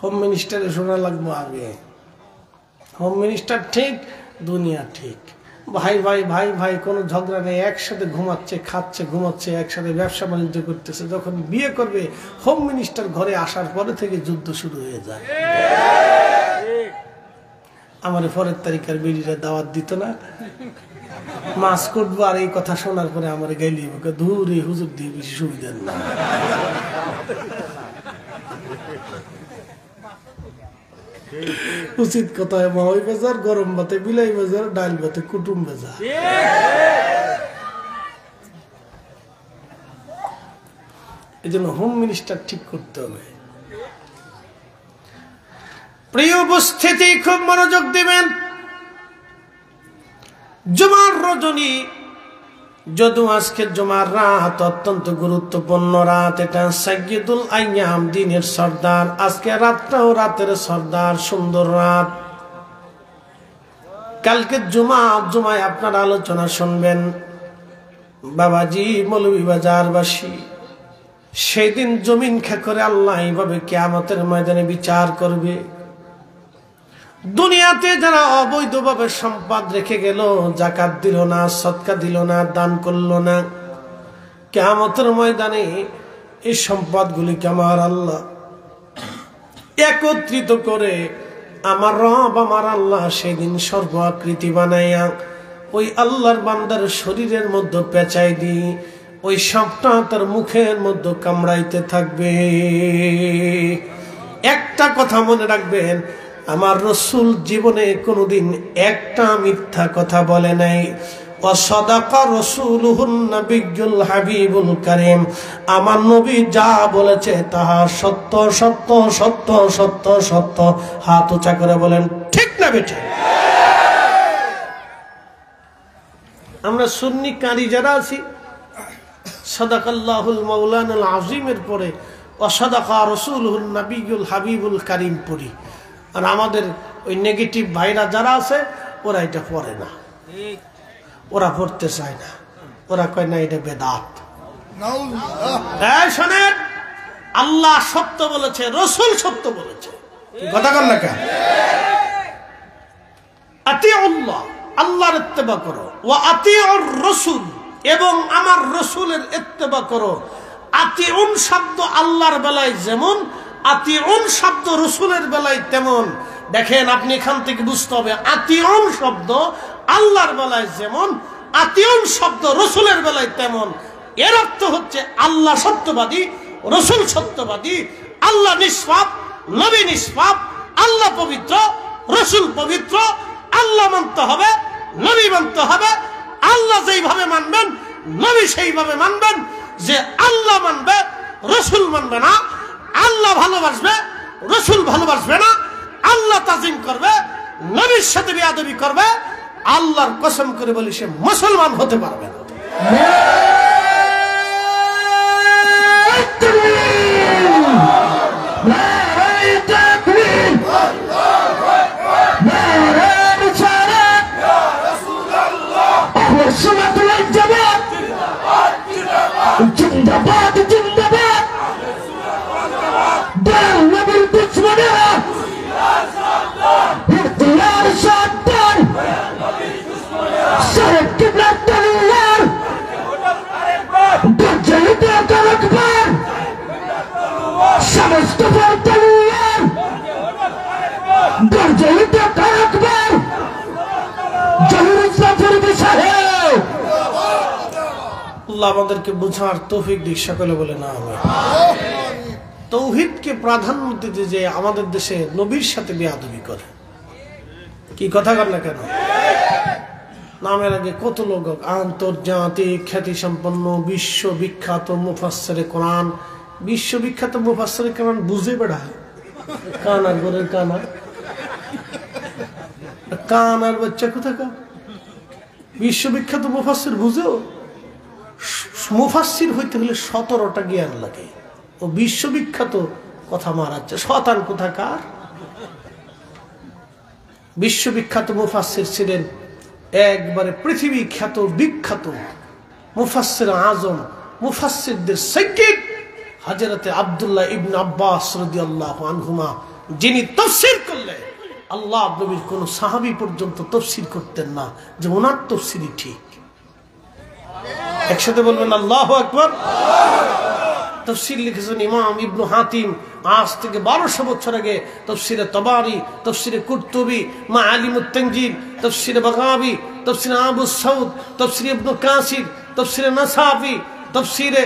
হোম মিনিস্টারে শোনা লাগবো আগে। হোম মিনিস্টার ঠিক, দুনিয়া ঠিক। ভাই ভাই ভাই ভাই কোনো ঝগড়া নেই, একসাথে ঘুমাচ্ছে, খাচ্ছে, ঘুমাচ্ছে, একসাথে ব্যবসা বাণিজ্য করতেছে। যখন বিয়ে করবে হোম মিনিস্টার ঘরে আসার পরে থেকে যুদ্ধ শুরু হয়ে যায়। আমার পরের তারিখের বেরিয়ে দাওয়াত দিত না, মাছ করবো, আর এই কথা শোনার পরে আমার গাইলি দূরে হুজুর দিয়ে বেশি সুবিধা না। উচিত কথা, মাওই বাজার, গরম ভাতে বিলাই বাজার, ডাল ভাতে কুটুম বাজার। এই জন্য হোম মিনিস্টার ঠিক করতে হবে। প্রিয় উপস্থিতি, খুব মনোযোগ দিবেন। জুমার রজনী, যদিও আজকে জুমার রাত অত্যন্ত গুরুত্বপূর্ণ রাত, এটা সাইয়্যিদুল আইয়াম, দিনের সর্দার। আজকে রাতটাও রাতের সর্দার, সুন্দর রাত। কালকে জুমায় আপনারা আলোচনা শুনবেন। বাবাজি মৌলভীবাজারবাসী, সেই দিন জমিন খা করে আল্লাহ এইভাবে কিয়ামতের ময়দানে বিচার করবে। দুনিয়াতে যারা অবৈধভাবে সম্পদ রেখে গেল, যাকাত দিল না, সদকা দিল না, দান করলো না, কিয়ামতের ময়দানে এই সম্পদগুলিকে আমার আল্লাহ একত্রিত করে আমার রব আমার আল্লাহ সেদিন সর্ব আকৃতি বানাইয়া ওই আল্লাহর বান্দার শরীরের মধ্যে পেঁচাই দিই, ওই সাপটা তার মুখের মধ্যে কামড়াইতে থাকবে। একটা কথা মনে রাখবেন, আমার রসুল জীবনে কোনোদিন একটা মিথ্যা কথা বলে নাই। ওয়াসাদাকা রাসূলুহুন নাবিয়্যুল হাবিবুল কারীম, আমার নবী যা বলেছে তাহা সত্য সত্য সত্য সত্য সত্য। হাত উঁচা করে বলেন ঠিক না বেঠে? আমরা সুন্নি কারি যারা আছি, সাদাকাল্লাহুল মাওলানাল আযীমের পরে ওয়াসাদাকা রাসূলুহুন নাবিয়্যুল হাবিবুল কারীম পড়ি। আর আমাদের ওই নেগেটিভ ভাইরা যারা আছে ওরা এটা পড়ে না, ওরা পড়তে চায় না, ওরা কয় না এটা বেদাত। শোনেন, আল্লাহ সত্য বলেছে, রসুল সত্য বলেছে, কথা কন না কেন? আতিউল্লাহ, আল্লাহর ইত্তেবা করো, ওয়া আতিউর রাসূল, এবং আমার রসুলের ইত্তেবা করো। আতিউন শব্দ আল্লাহর বেলায় যেমন, আতিউন শব্দ রসুলের বেলায় তেমন। দেখেন, আপনি এখান থেকে বুঝতে হবে, আতিউন শব্দ আল্লাহর বেলায় যেমন, আতিউন শব্দ রসুলের বেলায় তেমন। এর অর্থ হচ্ছে আল্লাহ সত্যবাদী, রসুল সত্যবাদী, আল্লাহ নিষ্পাপ, নবী নিষ্পাপ, আল্লাহ পবিত্র, রসুল পবিত্র। আল্লাহ মানতে হবে, নবী মানতে হবে। আল্লাহ যেইভাবে মানবেন, নবী সেইভাবে মানবেন। যে আল্লাহ মানবে, রসুল মানবে না, আল্লাহ ভালোবাসবে, রসুল ভালোবাসবে না, আল্লাহ তাজিম করবে, নবীর সাথে বেয়াদবি করবে, আল্লাহর কসম করে বলি সে মুসলমান হতে পারবে না। জিন্দাবাদ জিন্দাবাদ নবীর দুশ্মনেরা ইখতিয়ার সাদ্দার সাহেব কিবলার তলোয়ার গর্জনিত আকবার সমস্ত তলোয়ার গর্জনিত আকবার জহুর ইসলামের বিষয়ে আল্লাহ আমাদেরকে বুঝার তৌফিক দিক, সকলে বলে না আমি। তৌহিদকে প্রাধান্য দিতে যে আমাদের দেশে নবীর সাথে বেয়াদবি করে, কি কথা কর না কেন? নামের আগে কত লোক আন্তর্জাতিক খ্যাতি সম্পন্ন বিশ্ববিখ্যাত মুফাসসিরে কোরআন, বিশ্ববিখ্যাত মুফাসসিরে কোরআন বুঝে বেড়া কানা গোরের কানা কানার বাচ্চা কোথা কা বিশ্ববিখ্যাত মুফাসসির বুঝেও? মুফাসসির হইতে হলে 17টা জ্ঞান লাগে, ও বিশ্ববিখ্যাত কথা মারাচ্ছে শতান কোথাকার। বিশ্ববিখ্যাত মুফাসসির ছিলেন একবারে পৃথিবী খ্যাত বিখ্যাত মুফাসসির আজম, মুফাসসিরদের সাইয়্যিদ হযরতে আব্দুল্লাহ ইবনে আব্বাস রাদিয়াল্লাহু আনহুমা, যিনি তাফসীর করলে আল্লাহ নবীর কোন সাহাবী পর্যন্ত তাফসীর করতেন না যে ওনার তাফসীরই ঠিক। একসাথে বলবেন আল্লাহু আকবার। তাফসীর লিখেছেন ইমাম ইবনে হাতিম, আজ থেকে 1200 বছর আগে। তাফসীরে তাবারি, তাফসীরে কুরতুবী, মাআলিমুত তানজিল, তাফসীরে বাগাবী, তাফসীরে আবু সাউদ, তাফসীরে ইবনে কাসির, তাফসীরে নাসাফি, তাফসীরে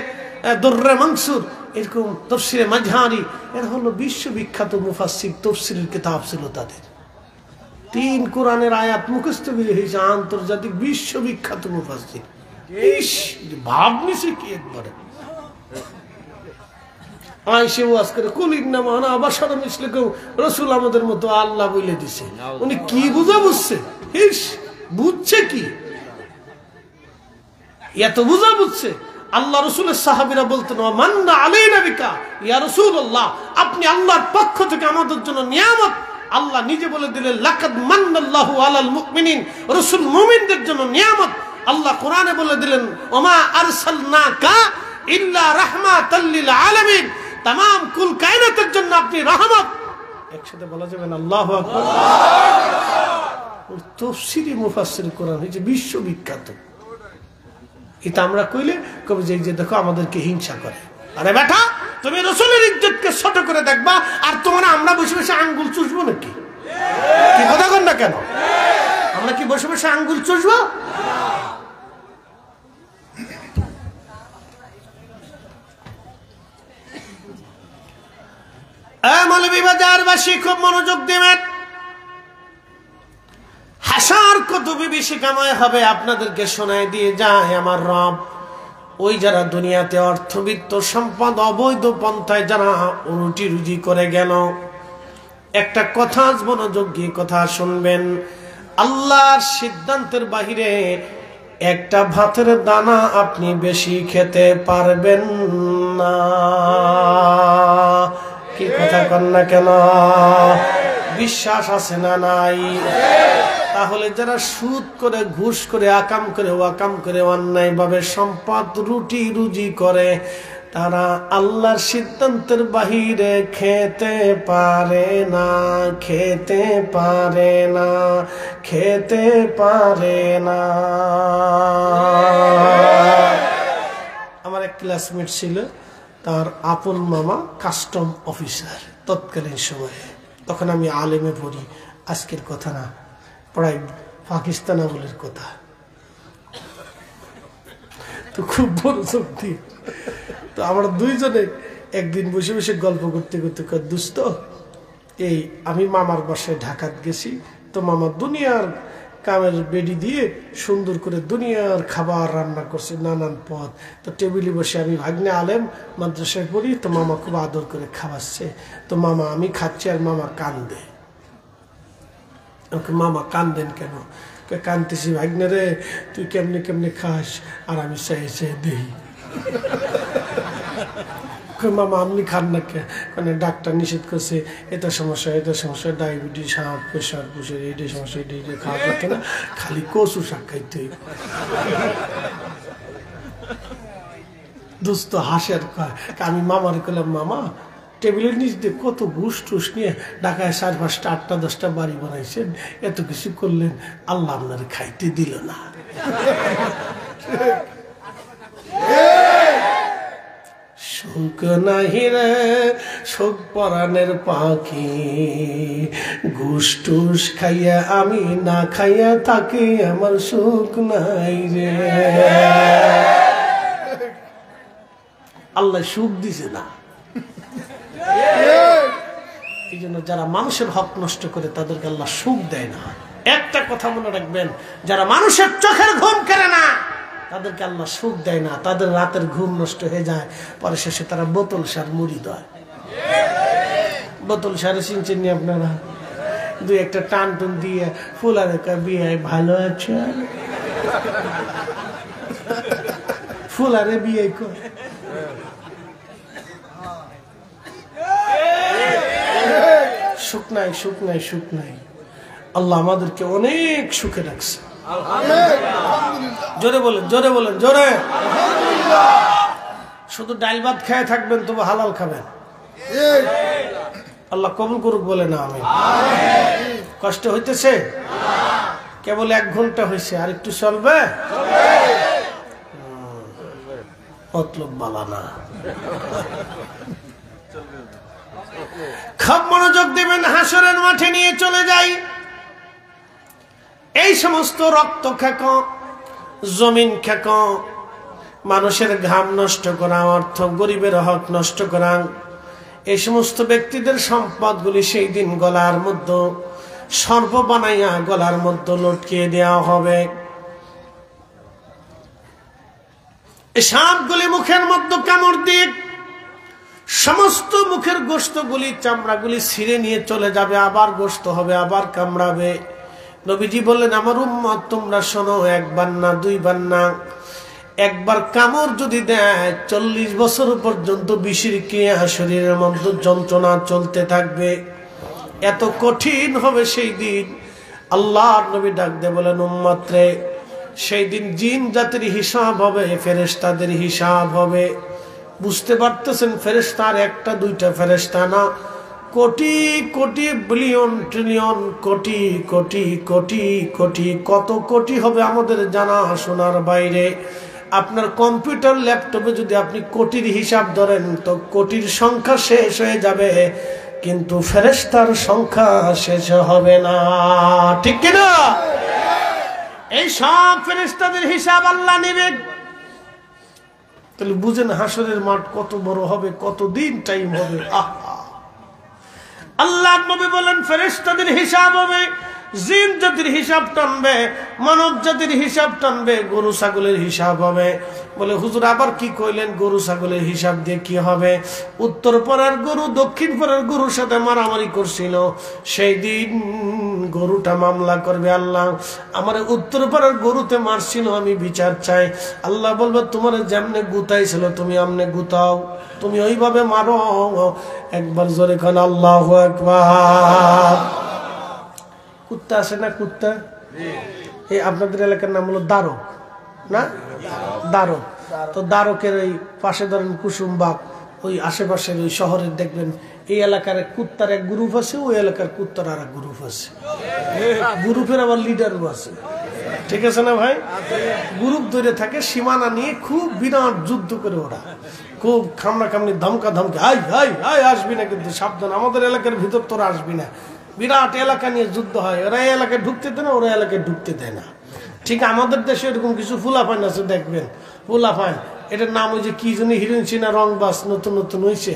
দুররে মানসুর, এরকম তাফসীরে মাজহারি। এরা হলো বিশ্ববিখ্যাত মুফাসসির। তাফসীরের কিতাব ছিল তাদের। 3 কোরআনের আয়াত মুখস্থ করে হয়েছে আন্তর্জাতিক বিশ্ববিখ্যাত মুফাসসির। ভাব নিছে কি একবারে আইসে ওয়াজ করে কুলিন না মানা বাশার মিসলিকুম, রাসূল আমাদের মতো আল্লাহ বলে দিছে। উনি কি বুঝা বুঝছে? বুঝছে কি এত বুঝা বুঝছে? আল্লাহ রাসূলের সাহাবীরা বলতেন মান্না আলাইনা বিকা ইয়া রাসূলুল্লাহ, আপনি আল্লাহর পক্ষ থেকে আমাদের জন্য নিয়ামত। আল্লাহ নিজে বলে দিলেন লাকাদ মান্নাল্লাহু আলাল মুমিনিন, রাসূল মুমিনদের জন্য নিয়ামত। আল্লাহ কোরআনে বলে দিলেন ওমা আরসালনাকা ইল্লা রাহমাতাল লিল আলামিন, तमाम কুল কায়নাতের জন্য আপনি রহমত। একসাথে বলা যাবে না আল্লাহু আকবার। তাফসীরে মুফাসসির কোরআন হচ্ছে বিশ্ববিখ্যাত। এটা আমরা কইলে কবে যে দেখো আমাদেরকে হিংসা করে। আরে বেটা, তুমি রাসূলের ইজ্জতকে ছোট করে দেখবা, আর তোমরা আমরা বসে বসে আঙ্গুল চুষবো নাকি? কি কথা কর না কেন? আমরা কি বসে বসে আঙ্গুল চুষবো? মৌলভীবাজারবাসী খুব মনোযোগ দিবেন। হাসার কত বেশি কামাই হবে আপনাদেরকে শোনায় দিয়ে যায় আমার রব। ওই যারা দুনিয়াতে অর্থবিত্ত সম্পদ অবৈধ পন্থায় যারা রুটি রুজি করে গেল, একটা কথা মনোযোগ দিয়ে কথা শুনবেন। আল্লাহর সিদ্ধান্তের বাহিরে একটা ভাতের দানা আপনি বেশি খেতে পারবেন না। কি কথা কন না কেন? বিশ্বাস আছে না নাই? তাহলে যারা সুদ করে, ঘুষ করে, আকাম করে, ওয়াকাম করে, অন্যায় ভাবে সম্পদ রুটি রুজি করে, তারা আল্লাহর সিদ্ধান্তের বাহিরে খেতে পারে না, খেতে পারে না, খেতে পারে না। আমার এক ক্লাসমেট ছিল, তার আপন মামা কাস্টম অফিসার তৎকালীন সময়ে। তখন আমি আলেমে পড়ি, আজকের কথা না, পড়াই পাকিস্তান আমলের কথা। তো খুব বড় শক্তি। তো আমরা দুইজনে একদিন বসে বসে গল্প করতে করতে দুস্থ, এই আমি মামার বাসায় ঢাকাত গেছি। তো মামা দুনিয়ার কামের বেডি দিয়ে সুন্দর করে দুনিয়ার খাবার রান্না করছে, নানান পদ। তো টেবিলে বসে আমি ভাগ্নে আলেম মাদ্রাসায় পড়ি, তো মামা খুব আদর করে খাওয়াচ্ছে। তো মামা আমি খাচ্ছি আর মামা কান্দে। মামা কান্দেন কেন? কানতেছি, ভাগ্নে রে তুই কেমনে কেমনে খাস আর আমি চাই চাই দেই। মামা আপনি খান না কে? মানে ডাক্তার নিষেধ করছে, এটা সমস্যা ডায়াবেটিস, হার্ট প্রেশার, এইটা সমস্যা, এটা খাওয়া যাচ্ছে না, খালি কচু শাক খাইতে। দোস্ত হাসের কয়, আমি মামারে কইলাম, মামা টেবিলের নিচ দিয়ে কত ঘুষ টুস নিয়ে ঢাকায় 4-5টা 8টা 10টা বাড়ি বানাইছেন, এত কিছু করলেন, আল্লাহ আপনার খাইতে দিল না। সুখ নাহি রে সুখ পরাণের পাখি, ঘুষ টুস খাইয়া আমি না খাইয়া থাকি, আমার সুখ নাই রে। আল্লাহ সুখ দিছে না। এই জন্য যারা মানুষের হক নষ্ট করে তাদেরকে আল্লাহ সুখ দেয় না। একটা কথা মনে রাখবেন, যারা মানুষের চোখের ঘুম কেড়ে না তাদেরকে আল্লাহ সুখ দেয় না, তাদের রাতের ঘুম নষ্ট হয়ে যায়, পরে শেষে তারা বোতল সার মুড়ি দেয়। বোতল সারে চিনছেন নি আপনারা? 2-1টা টান টুন দিয়ে ফুলারে বিয়ে ভালো আছে, ফুলারে বিয়ে করে। সুখ নাই, সুখ নাই, সুখ নাই। আল্লাহ আমাদেরকে অনেক সুখে রাখছে। জোরে বলেন, জোরে বলেন, জোরে। শুধু ডাল ভাত খেয়ে থাকবেন তবু হালাল খাবেন, আল্লাহ কবুল করুক বলে না আমি। কষ্ট হইতেছে? কেবল 1 ঘন্টা হয়েছে, আর একটু চলবে? মতলব বালা না। খুব মনোযোগ দেবেন, হাসরের মাঠে নিয়ে চলে যাই। এই সমস্ত রক্ত খেক, জমিন খেক, মানুষের ঘাম নষ্ট করা, অর্থ গরিবের হক নষ্ট করা, এই সমস্ত ব্যক্তিদের সম্পদগুলি সেই দিন গলার মধ্যে সর্প বানাইয়া গলার মধ্যে লটকিয়ে দেওয়া হবে। এই সাপগুলি মুখের মধ্যে কামড় দিয়ে সমস্ত মুখের গোশতগুলি, চামড়াগুলি ছিঁড়ে নিয়ে চলে যাবে, আবার গোশত হবে, আবার কামড়াবে। নবীজি বললেন, আমার উম্মত তোমরা শোনো, 1 বার না 2 বার না, 1 বার কামড় যদি দেয় 40 বছর পর্যন্ত বিষের ক্রিয়া শরীরের মধ্যে যন্ত্রণা চলতে থাকবে। এত কঠিন হবে সেই দিন। আল্লাহর নবী ডাক দিয়ে বলেন, উম্মত রে, সেই দিন জিন জাতির হিসাব হবে, ফেরেশতাদের হিসাব হবে। বুঝতে পারতেছেন, ফেরেশতার 1টা 2টা ফেরেশতা না, কোটি কোটি বিলিয়ন ট্রিলিয়ন কোটি কোটি কোটি কোটি, কত কোটি হবে আমাদের জানা শোনার বাইরে। আপনার কম্পিউটার ল্যাপটপে যদি আপনি কোটির হিসাব ধরেন তো কোটির সংখ্যা শেষ হয়ে যাবে, কিন্তু ফেরেশতার সংখ্যা শেষ হবে না, ঠিক কিনা? এই সব ফেরেশতাদের হিসাব আল্লাহ নেবেন। তাহলে বুঝেন হাসরের মাঠ কত বড় হবে, কতদিন টাইম হবে। আল্লাহ নবী বলেন, ফেরেশতাদের হিসাব হবে, জিন জাতির হিসাব টানবে, মানব জাতির হিসাব টানবে, গরু ছাগলের হিসাব হবে। বলে হুজুর আবার কি কইলেন, গরু ছাগলের হিসাব দিয়ে কি হবে? উত্তর পাড়ার গরু দক্ষিণ পাড়ার গরুর সাথে মারামারি করছিল, সেই দিন গরুটা মামলা করবে, আল্লাহ আমার উত্তর পাড়ার গরুতে মারছিল, আমি বিচার চাই। আল্লাহ বলবে, তোমার যেমনে গুতাইছিল তুমি আমনে গুতাও, তুমি ওইভাবে মারো। একবার জোরে খান আল্লাহু আকবার। কুত্তা আছে না? কুত্তা, এই আপনাদের এলাকার নাম হলো দ্বারক না? দ্বারক। তো দ্বারকের ওই পাশে ধরেন কুসুমবাগ, ওই আশেপাশের ওই শহরের দেখবেন এই এলাকার কুত্তার 1 গ্রুপ আছে, ওই এলাকার কুত্তার আর 1 গ্রুপ আছে, গ্রুপের আবার লিডারও আছে, ঠিক আছে না ভাই? গ্রুপ ধরে থাকে, সীমানা নিয়ে খুব বিরাট যুদ্ধ করে ওরা, খুব খামনা খামনি ধমকা ধমকা, আই আই আই আসবি না, কিন্তু সাবধান, আমাদের এলাকার ভিতর তোরা আসবি না। বিরাট এলাকা নিয়ে যুদ্ধ হয়, ওরা এই এলাকায় ঢুকতে দেয় না, ওরা এলাকায় ঢুকতে দেয় না। ঠিক আমাদের দেশে এরকম কিছু ফুলাফাইন আছে, দেখবেন ফুলাফাইন, এটার নাম ওই যে কি জানি হিরোইন সিনা রংবাস নতুন নতুন হয়েছে,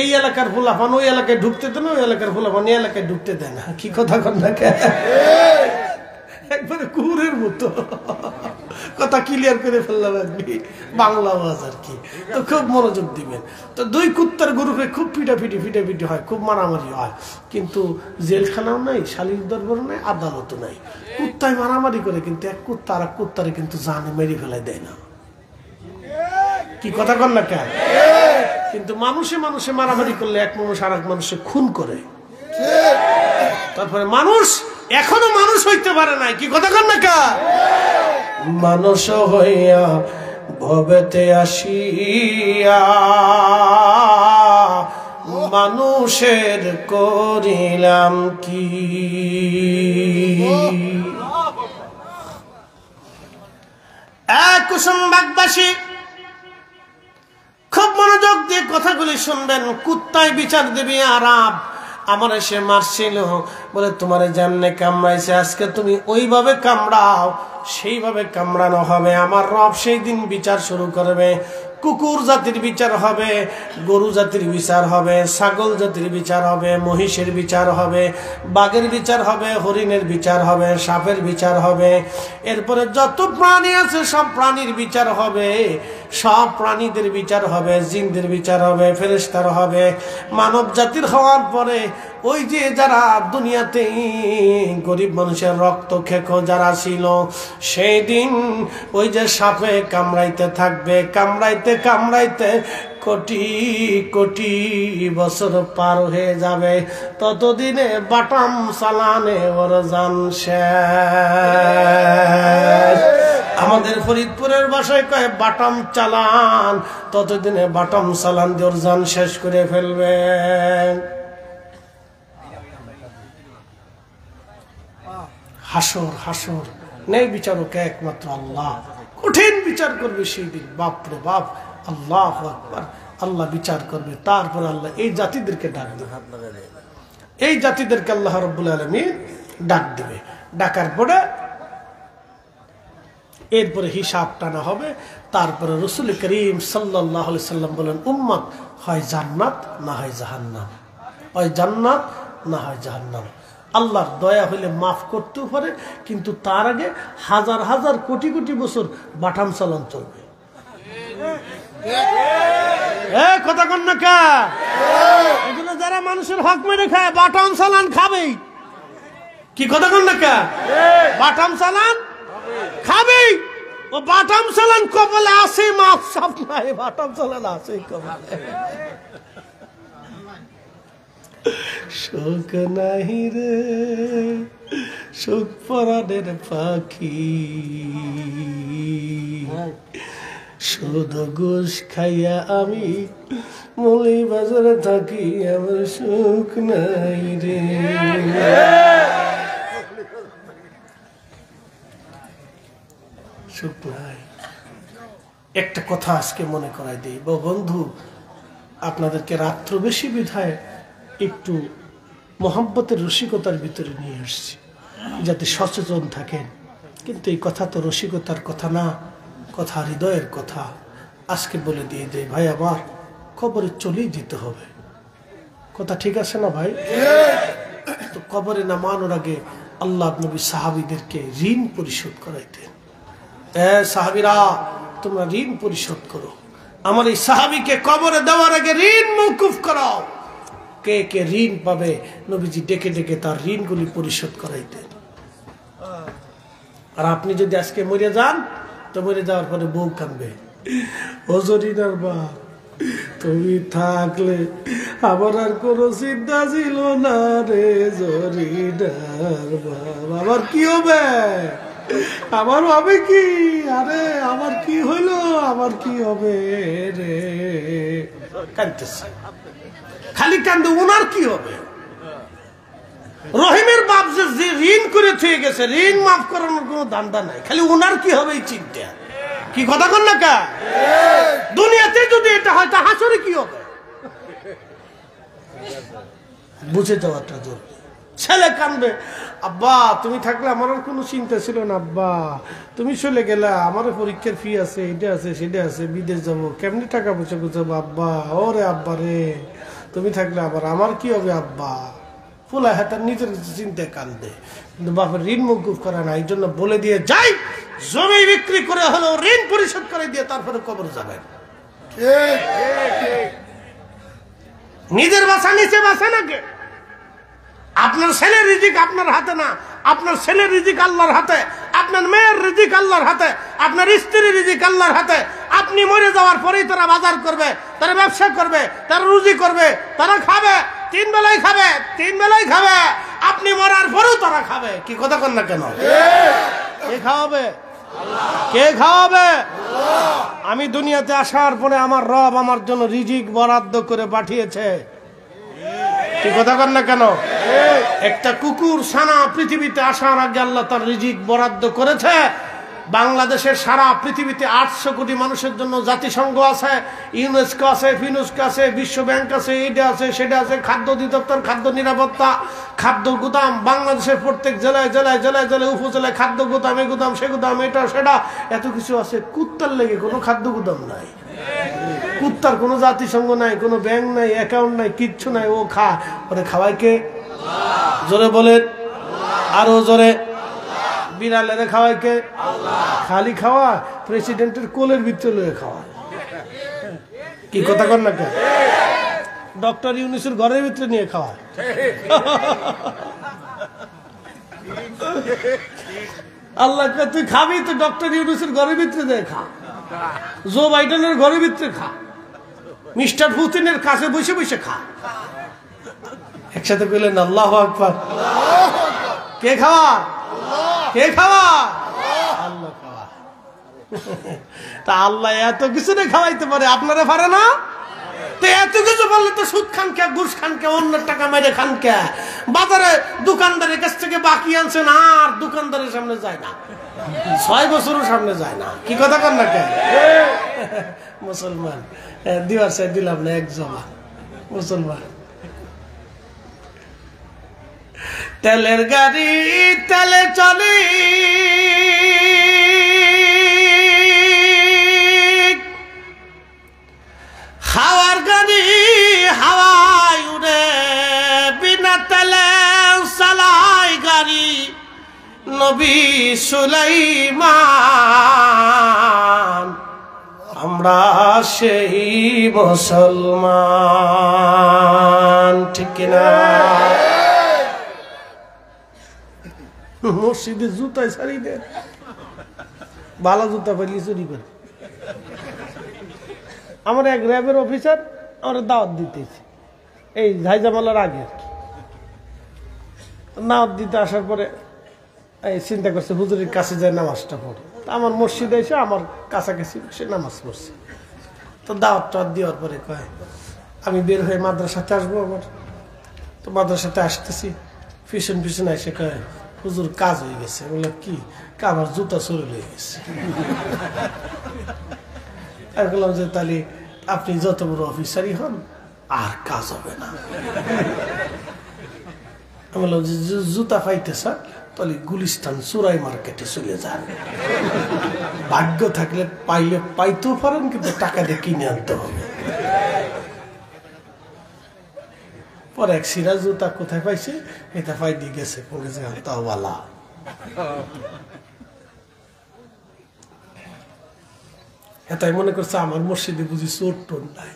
এই এলাকার ফুলাফান ওই এলাকায় ঢুকতে দেয় না, ওই এলাকার ফুলাফান এই এলাকায় ঢুকতে দেয় না। কি কথা কন না, একবারে কুকুরের মতো। কথা ক্লিয়ার করে ফেললাম আপনি, বাংলা আওয়াজ আর কি। তো খুব মনোযোগ দিবেন। তো দুই কুত্তার গরুকে খুব ফিটাফিটি হয়, খুব মারামারি হয়, কিন্তু জেলখানাও নাই, শালীর দরবারও নাই, আদালতও নাই। কুত্তায় মারামারি করে, কিন্তু এক কুত্তা আর এক কুত্তারে কিন্তু জানে মেরে ফেলাই দেয় না। কি কথা কন না কেন? কিন্তু মানুষে মারামারি করলে এক মানুষ আর এক মানুষে খুন করে। তারপরে মানুষ এখনো মানুষ হইতে পারে নাই। কি কথা কন না কেন? মানুষ হইয়া ভবেতে আসিয়া মানুষের করিলাম কি। কুসুমবাগবাসী খুব মনোযোগ দিয়ে কথাগুলি শুনবেন। কুত্তায় বিচার দেবে আরাব, আমার এসে মারছিল বলে তোমারে যেমনে কামড়াইছে আজকে তুমি ওইভাবে কামড়াও, সেইভাবে কামড়ানো হবে। আমার রব সেই দিন বিচার শুরু করবে। কুকুর জাতির বিচার হবে, গরু জাতির বিচার হবে, ছাগল জাতির বিচার হবে, মহিষের বিচার হবে, বাঘের বিচার হবে, হরিণের বিচার হবে, সাপের বিচার হবে। এরপরে যত প্রাণী আছে সব প্রাণীর বিচার হবে, সব প্রাণীদের বিচার হবে, জিনদের বিচার হবে, ফেরেশতার হবে। মানব জাতির হওয়ার পরে ওই যে যারা দুনিয়াতে গরিব মানুষের রক্ত খেকো যারা ছিল, সেই দিন ওই যে সাপে কামড়াইতে থাকবে, কামড়াইতে কামড়াইতে কোটি কোটি বছর পার হয়ে যাবে। ততদিনে বাটাম চালানে ওর জান শেষ। আমাদের ফরিদপুরের ভাষায় কয় বাটাম চালান, ততদিনে বাটাম চালান দিয়ে ওর জান শেষ করে ফেলবে। হাসর হাসর নেই বিচারক একমাত্র আল্লাহ, কঠিন বিচার করবে সেই দিন। বাপরে বাপ, আল্লাহ আকবার, আল্লাহ বিচার করবে। তারপরে আল্লাহ এই জাতিদেরকে ডাক দেবে, এই জাতিদেরকে আল্লাহ রাব্বুল আলামিন ডাক দেবে। ডাকার পরে এরপরে হিসাব টানা হবে। তারপরে রাসূল করিম সাল্লাল্লাহু আলাইহি সাল্লাম বলেন, উম্মত হয় জান্নাত না হয় জাহান্নাম, হয় জান্নাত না হয় জাহান্নাম। আল্লাহর দয়া হইলে মাফ করতেও পারে, কিন্তু তার আগে হাজার হাজার কোটি কোটি বছর বাটাম চালান চলবে। কথা কন না কা? এগুলো যারা মানুষের হক মেরে খায় বাটাম চালান খাবেই। কি কথা কন না কা? বাটাম চালান খাবেই। ও বাটাম চালান কপালে আছে, মাফ সাফ নাই, বাটাম চালান আছে কপালে। শোক নাহি রে শোক পরাণের পাখি, শুধু ঘুষ খাইয়া আমি মলি বাজারে থাকি, আমার সুখ নাই রে। সুখ নাই। একটা কথা আজকে মনে করাই দিই বন্ধু, আপনাদেরকে রাত্র বেশি বিধায় একটু মোহাব্বতের রসিকতার ভিতরে নিয়ে আসছি, যাতে সচেতন থাকেন। কিন্তু এই কথা তো রসিকতার কথা না, কথা হৃদয়ের কথা। আজকে বলে দিয়ে দেয় ভাই, আমার কবরে চলেই যেতে হবে। কথা ঠিক আছে না ভাই? তো কবরে নামানোর আগে আল্লাহ নবী সাহাবীদেরকে ঋণ পরিশোধ করাইতেন। সাহাবীরা তোমরা ঋণ পরিশোধ করো, আমার এই সাহাবীকে কবরে দেওয়ার আগে ঋণ মওকুফ করাও। কে কে ঋণ পাবে নবীজি ডেকে ডেকে তার ঋণগুলি পরিশোধ করাইতেন। আর আপনি যদি আজকে মরে যান, তো মরে যাওয়ার পরে বউ কাঁদবে, ও জরিনার বাপ তুমি থাকলে আমার আর কোনো চিন্তা ছিল না রে জরিনার বাপ। আমার কি হবে, আমার হবে কি, আরে আমার কি হইলো, আমার কি হবে রে। কাঁদতেছে, খালি কান্দে, ওনার কি হবে? রহিমের বাপ যে ঋণ করে থুয়ে গেছে, ঋণ মাফ করানোর কোনো ধান্দা নাই, খালি ওনার কি হবে এই চিন্তা। কি কথা কন না কা? দুনিয়াতে যদি এটা হয় তা হাসরে কি হবে? বুঝে যাওয়াটা জরুরি। ছেলে কানবে, আব্বা তুমি থাকলে আমার আর কোনো চিন্তা ছিল না, আব্বা তুমি চলে গেলে, আমার পরীক্ষার ফি আছে, এটা আছে সেটা আছে, বিদেশ যাবো, কেমনি টাকা পয়সা গুছাবো আব্বা, ওরে আব্বা রে তুমি থাকলে আবার আমার কি হবে আব্বা। ফুলা হাতার নিজের চিন্তায় কান্দে, কিন্তু বাপের ঋণ মওকুফ করা না। এই জন্য বলে দিয়ে যাই, জমি বিক্রি করে হলেও ঋণ পরিশোধ করে দিয়ে তারপরে কবর যাবেন। নিজের বাসা নিচে বাসা নাকি? আপনার ছেলের রিজিক আপনার হাতে না, আপনার ছেলের রিজিক আল্লাহর হাতে, আপনার মেয়ের রিজিক আল্লাহর হাতে, আপনার স্ত্রীর রিজিক আল্লাহর হাতে। আপনি মরে যাওয়ার পরেই তারা বাজার করবে, তারা ব্যবসা করবে, তারা রুজি করবে, তারা খাবে, 3 বেলায় খাবে, 3 বেলায় খাবে। আপনি মরার পরেও তারা খাবে। কি কথা কন না কেন? কে খাওয়াবে? কে খাওয়াবে? আমি দুনিয়াতে আসার পরে আমার রব আমার জন্য রিজিক বরাদ্দ করে পাঠিয়েছে। কি কথা কন না কেন? একটা কুকুর ছানা পৃথিবীতে আসার আগে আল্লাহ তার রিজিক বরাদ্দ করেছে। বাংলাদেশের সারা পৃথিবীতে 800 কোটি মানুষের জন্য জাতিসংঘ আছে, ইউনেস্কো আছে, ফিনুস্কো আছে, বিশ্ব ব্যাংক আছে, এটা আছে, সেটা আছে, খাদ্য অধিদপ্তর, খাদ্য নিরাপত্তা, খাদ্য গুদাম। বাংলাদেশের প্রত্যেক জেলায় জেলায় জেলায় জেলায় উপজেলায় খাদ্য গুদাম, এ গুদাম সে গুদাম, এটা সেটা এত কিছু আছে। কুত্তার লেগে কোনো খাদ্য গুদাম নাই, কুত্তার কোনো জাতিসংঘ নাই, কোনো ব্যাংক নাই, অ্যাকাউন্ট নাই, কিচ্ছু নাই। ও ওরে খাওয়ায় কে? জোরে বলে, আরো জোরে। বিড়ালের খাওয়ায় কে? খালি খাওয়া প্রেসিডেন্টের কোলের ভিতরে লয়ে খাওয়া। কি কথা কর না কে? ডক্টর ইউনুসের ঘরের ভিতরে নিয়ে খাওয়া। আল্লাহ তুই খাবি তো ডক্টর ইউনুসের ঘরের ভিতরে দিয়ে খা, জো বাইডেনের ঘরের ভিতরে খা, মিস্টার পুতিনের কাছে বসে বসে খা। একসাথে কইলেন আল্লাহু আকবার। কে খাওয়া? কে খাওয়া? আল্লাহ খাওয়া। তা আল্লাহ এত কিছু না খাওয়াইতে পারে, আপনারা পারে না? তো এত কিছু বললে তো সুদ খান কে, ঘুষ খান কে, অন্যের টাকা মেরে খান কে? বাজারে দোকানদারের কাছ থেকে বাকি আনছেন আর দোকানদারের সামনে যায় না, 6 বছরও সামনে যায় না। কি কথা কর না কে? মুসলমান দিবার চাই দিলাম না এক জমা। মুসলমান তেলের গাড়ি তেলে চলে, হাওয়ার গাড়ি হাওয়ায় উড়ে, বিনা তেলে চালায় গাড়ি নবী সুলাইমান। আমরা সেই মুসলমান, ঠিক কিনা? মসজিদে জুতায় ছাড়ি দে, ভালো জুতা পাইলি চুরি করে। আমার এক র্যাবের অফিসার আমার দাওয়াত দিতেছে, এই ঝাইজামালার আগে দাওয়াত দিতে আসার পরে এই চিন্তা করছে হুজুরের কাছে যায় নামাজটা পড়ে। আমার মসজিদে এসে আমার কাছাকাছি সে নামাজ পড়ছে। তো দাওয়াত টাওয়াত দেওয়ার পরে কয় আমি বের হয়ে মাদ্রাসাতে আসবো। আমার তো মাদ্রাসাতে আসতেছি, পিছন পিছন এসে কয় হুজুর কাজ হয়ে গেছে। বললাম কি? আমার জুতা চুরি হয়ে গেছে। আমি বললাম যে তাহলে আপনি যত বড় অফিসারই হন আর কাজ হবে না। আমি বললাম যে জুতা পাইতে স্যার তাহলে গুলিস্তান চুরাই মার্কেটে চলে যান, ভাগ্য থাকলে পাইলে পাইতেও পারেন, কিন্তু টাকা দিয়ে কিনে আনতে হবে। পরে এক সিরা জুতা কোথায় পাইছে, এটা পাই দিয়ে গেছে তাওয়ালা। এটাই মনে করছে আমার মসজিদে বুঝি চোর টোর নাই,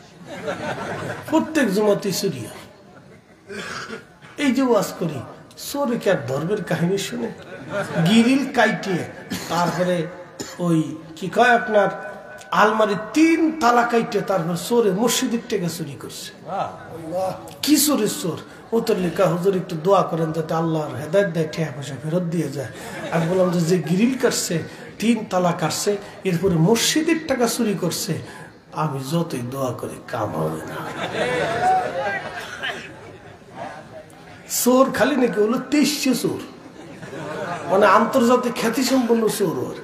প্রত্যেক জমাতে চুরি হয়। এই যে ওয়াজ করি, চোরে কি আর ধর্মের কাহিনী শুনে? গিরিল কাইটিয়ে তারপরে ওই কি কয় আপনার আলমারি 3 তালা কাইটে তারপর চোরে মসজিদের থেকে চুরি করছে। কি চোরের চোর? ও তো লেখা হুজুর একটু দোয়া করেন যাতে আল্লাহর হেদায়েত দেয়, টাকা পয়সা ফেরত দিয়ে যায়। আমি বললাম যে গিরিল কাটছে, 3 তালা কাটছে, এরপরে মসজিদের টাকা চুরি করছে, আমি যতই দোয়া করি কাম হবে না। চোর খালি নাকি হলো 2300 চোর, মানে আন্তর্জাতিক খ্যাতি সম্পন্ন চোর। ওর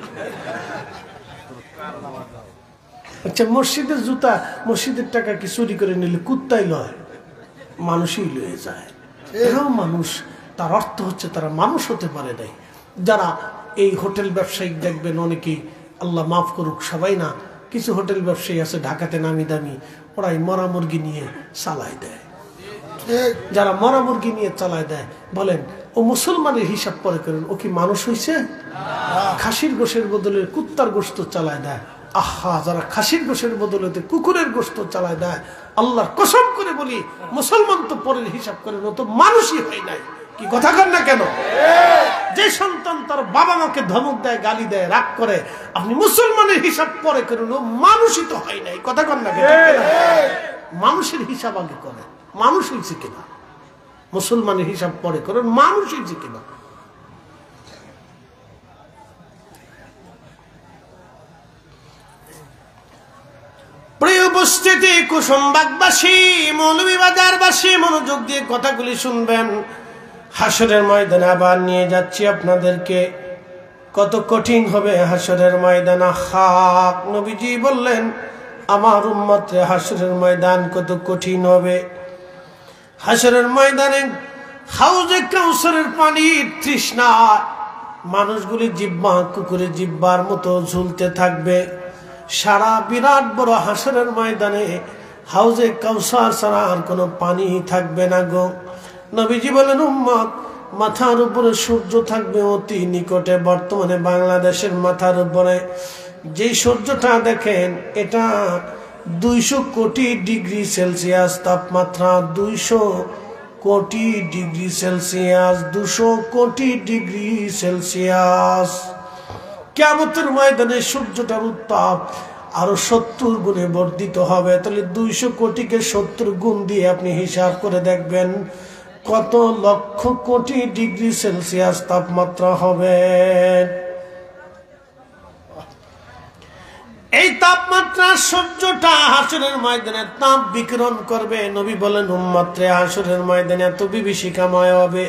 আচ্ছা, মসজিদের জুতা মসজিদের টাকা কি চুরি করে নিলে কুত্তাই লয়? মানুষই লয়ে যায়। এরাও মানুষ, তার অর্থ হচ্ছে তারা মানুষ হতে পারে নাই। যারা এই হোটেল ব্যবসায়িক দেখবেন অনেকেই, আল্লাহ মাফ করুক সবাই না, কিছু হোটেল ব্যবসায়ী আছে ঢাকাতে নামি দামি, ওরাই মরা মুরগি নিয়ে চালায় দেয়। যারা মরা মুরগি নিয়ে চালায় দেয়, বলেন ও মুসলমানের হিসাব পরে করেন, ও কি মানুষ হইছে? খাসির গোশের বদলে কুত্তার গোশত চালায় দেয়। আহা, যারা খাসির গোশের বদলে কুকুরের গোশত চালায় দেয়, আল্লাহর কসম করে বলি মুসলমান তো পরের হিসাব করেন, ও তো মানুষই হয় নাই। কি কথা কর না কেন? যে সন্তান তার বাবা মাকে ধমক দেয়, গালি দেয়, রাগ করে, আপনি মুসলমানের হিসাব পরে করেন, ও মানুষই তো হয় নাই। কথা কর না কেন? মানুষের হিসাব আগে করে, মানুষ হয়েছে কিনা। মুসলমানের হিসাব পরে করেন, মানুষ হয়েছে কিনা। প্রিয় উপস্থিতি, কুসুমবাগবাসী, মৌলভীবাজারবাসী, মনোযোগ দিয়ে কথাগুলি শুনবেন। হাসরের ময়দানে আবার নিয়ে যাচ্ছি আপনাদেরকে। কত কঠিন হবে হাসরের ময়দান। হাক নবীজি বললেন, আমার উম্মতরে হাসরের ময়দান কত কঠিন হবে। হাসরের ময়দানে হাউজে কাউসারের পানির তৃষ্ণা, মানুষগুলি জিব্বা কুকুরের জিব্বার মতো ঝুলতে থাকবে। সারা বিরাট বড় হাসরের ময়দানে হাউজে কাউসার ছাড়া আর কোনো পানি থাকবে না গো। নবীজি বলেন, উম্মত, মাথার উপরে সূর্য থাকবে অতি নিকটে। বর্তমানে বাংলাদেশের মাথার উপরে যে সূর্যটা দেখেন, এটা 200 কোটি ডিগ্রি সেলসিয়াস তাপমাত্রা। 200 কোটি ডিগ্রি সেলসিয়াস, 200 কোটি ডিগ্রি সেলসিয়াস। কিয়ামতের ময়দানে সূর্যটার উত্তাপ আরো 70 গুণে বর্ধিত হবে। তাহলে 200 কোটিকে 70 গুণ দিয়ে আপনি হিসাব করে দেখবেন কত লক্ষ কোটি ডিগ্রি সেলসিয়াস তাপমাত্রা হবে। এই তাপমাত্রা সূর্যটা হাসরের ময়দানে তাপ বিকিরণ করবে। নবী বলেন, উম্মতরে হাসরের ময়দানে এত বিভীষিকাময় হবে,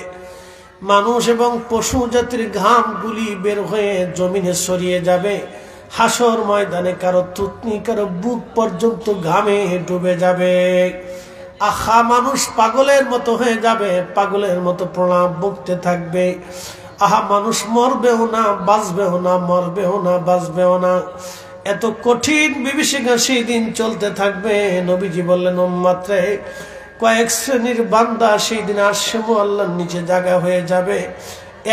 মানুষ এবং পশু জাতির ঘাম গুলি বের হয়ে জমিনে ছড়িয়ে যাবে। হাসর ময়দানে কারো থুতনি, কারো বুক পর্যন্ত ঘামে ডুবে যাবে। আহা, মানুষ পাগলের মতো হয়ে যাবে, পাগলের মতো প্রলাপ বকতে থাকবে। আহা, মানুষ মরবেও না, বাঁচবেও না, মরবেও না, বাঁচবেও না। এত কঠিন বিভীষিকা সেই দিন চলতে থাকবে। নবীজি বললেন, উম্মতরে কয়েক শ্রেণীর বান্দা সেই দিন আরশে আল্লাহর নিচে জায়গা হয়ে যাবে।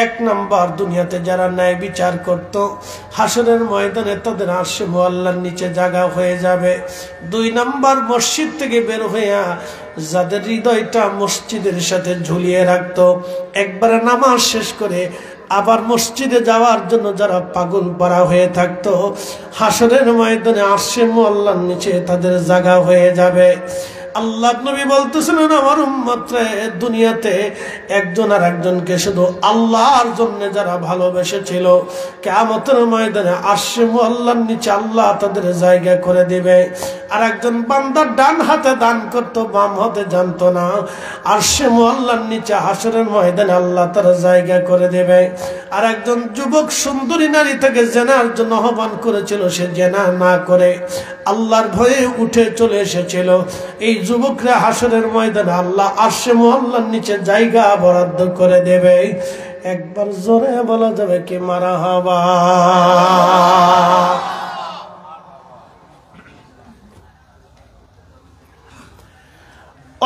1 নাম্বার, দুনিয়াতে যারা ন্যায় বিচার করত, হাসরের ময়দানে তাদের আরশে আল্লাহর নিচে জায়গা হয়ে যাবে। 2 নাম্বার, মসজিদ থেকে বের হইয়া যাদের হৃদয়টা মসজিদের সাথে ঝুলিয়ে রাখতো, একবারে নামাজ শেষ করে আবার মসজিদে যাওয়ার জন্য যারা পাগল পারা হয়ে থাকতো, হাসরের ময়দানে আরশে আল্লাহর নিচে তাদের জায়গা হয়ে যাবে। আল্লাহ নবী বলতেছেন, আমার উম্মতরে দুনিয়াতে একজন আর একজনকে শুধু আল্লাহর জন্য যারা ভালোবেসেছিল, কিয়ামতের ময়দানে আরশে আল্লাহর নিচে আল্লাহ তাদের জায়গা করে দিবে। আর একজন বান্দা ডান হাতে দান করত, বাম হাতে জানতো না, আরশে আল্লাহর নিচে হাসরের ময়দানে আল্লাহ তার জায়গা করে দেবে। আর একজন যুবক সুন্দরী নারী থেকে জেনার জন্য আহ্বান করেছিল, সে জেনা না করে আল্লাহর ভয়ে উঠে চলে এসেছিল, এই যুবকরা হাসরের ময়দানে আল্লাহ আরশে আল্লাহর নিচে জায়গা বরাদ্দ করে দেবে। একবার জোরে বলা যাবে কি মারহাবা।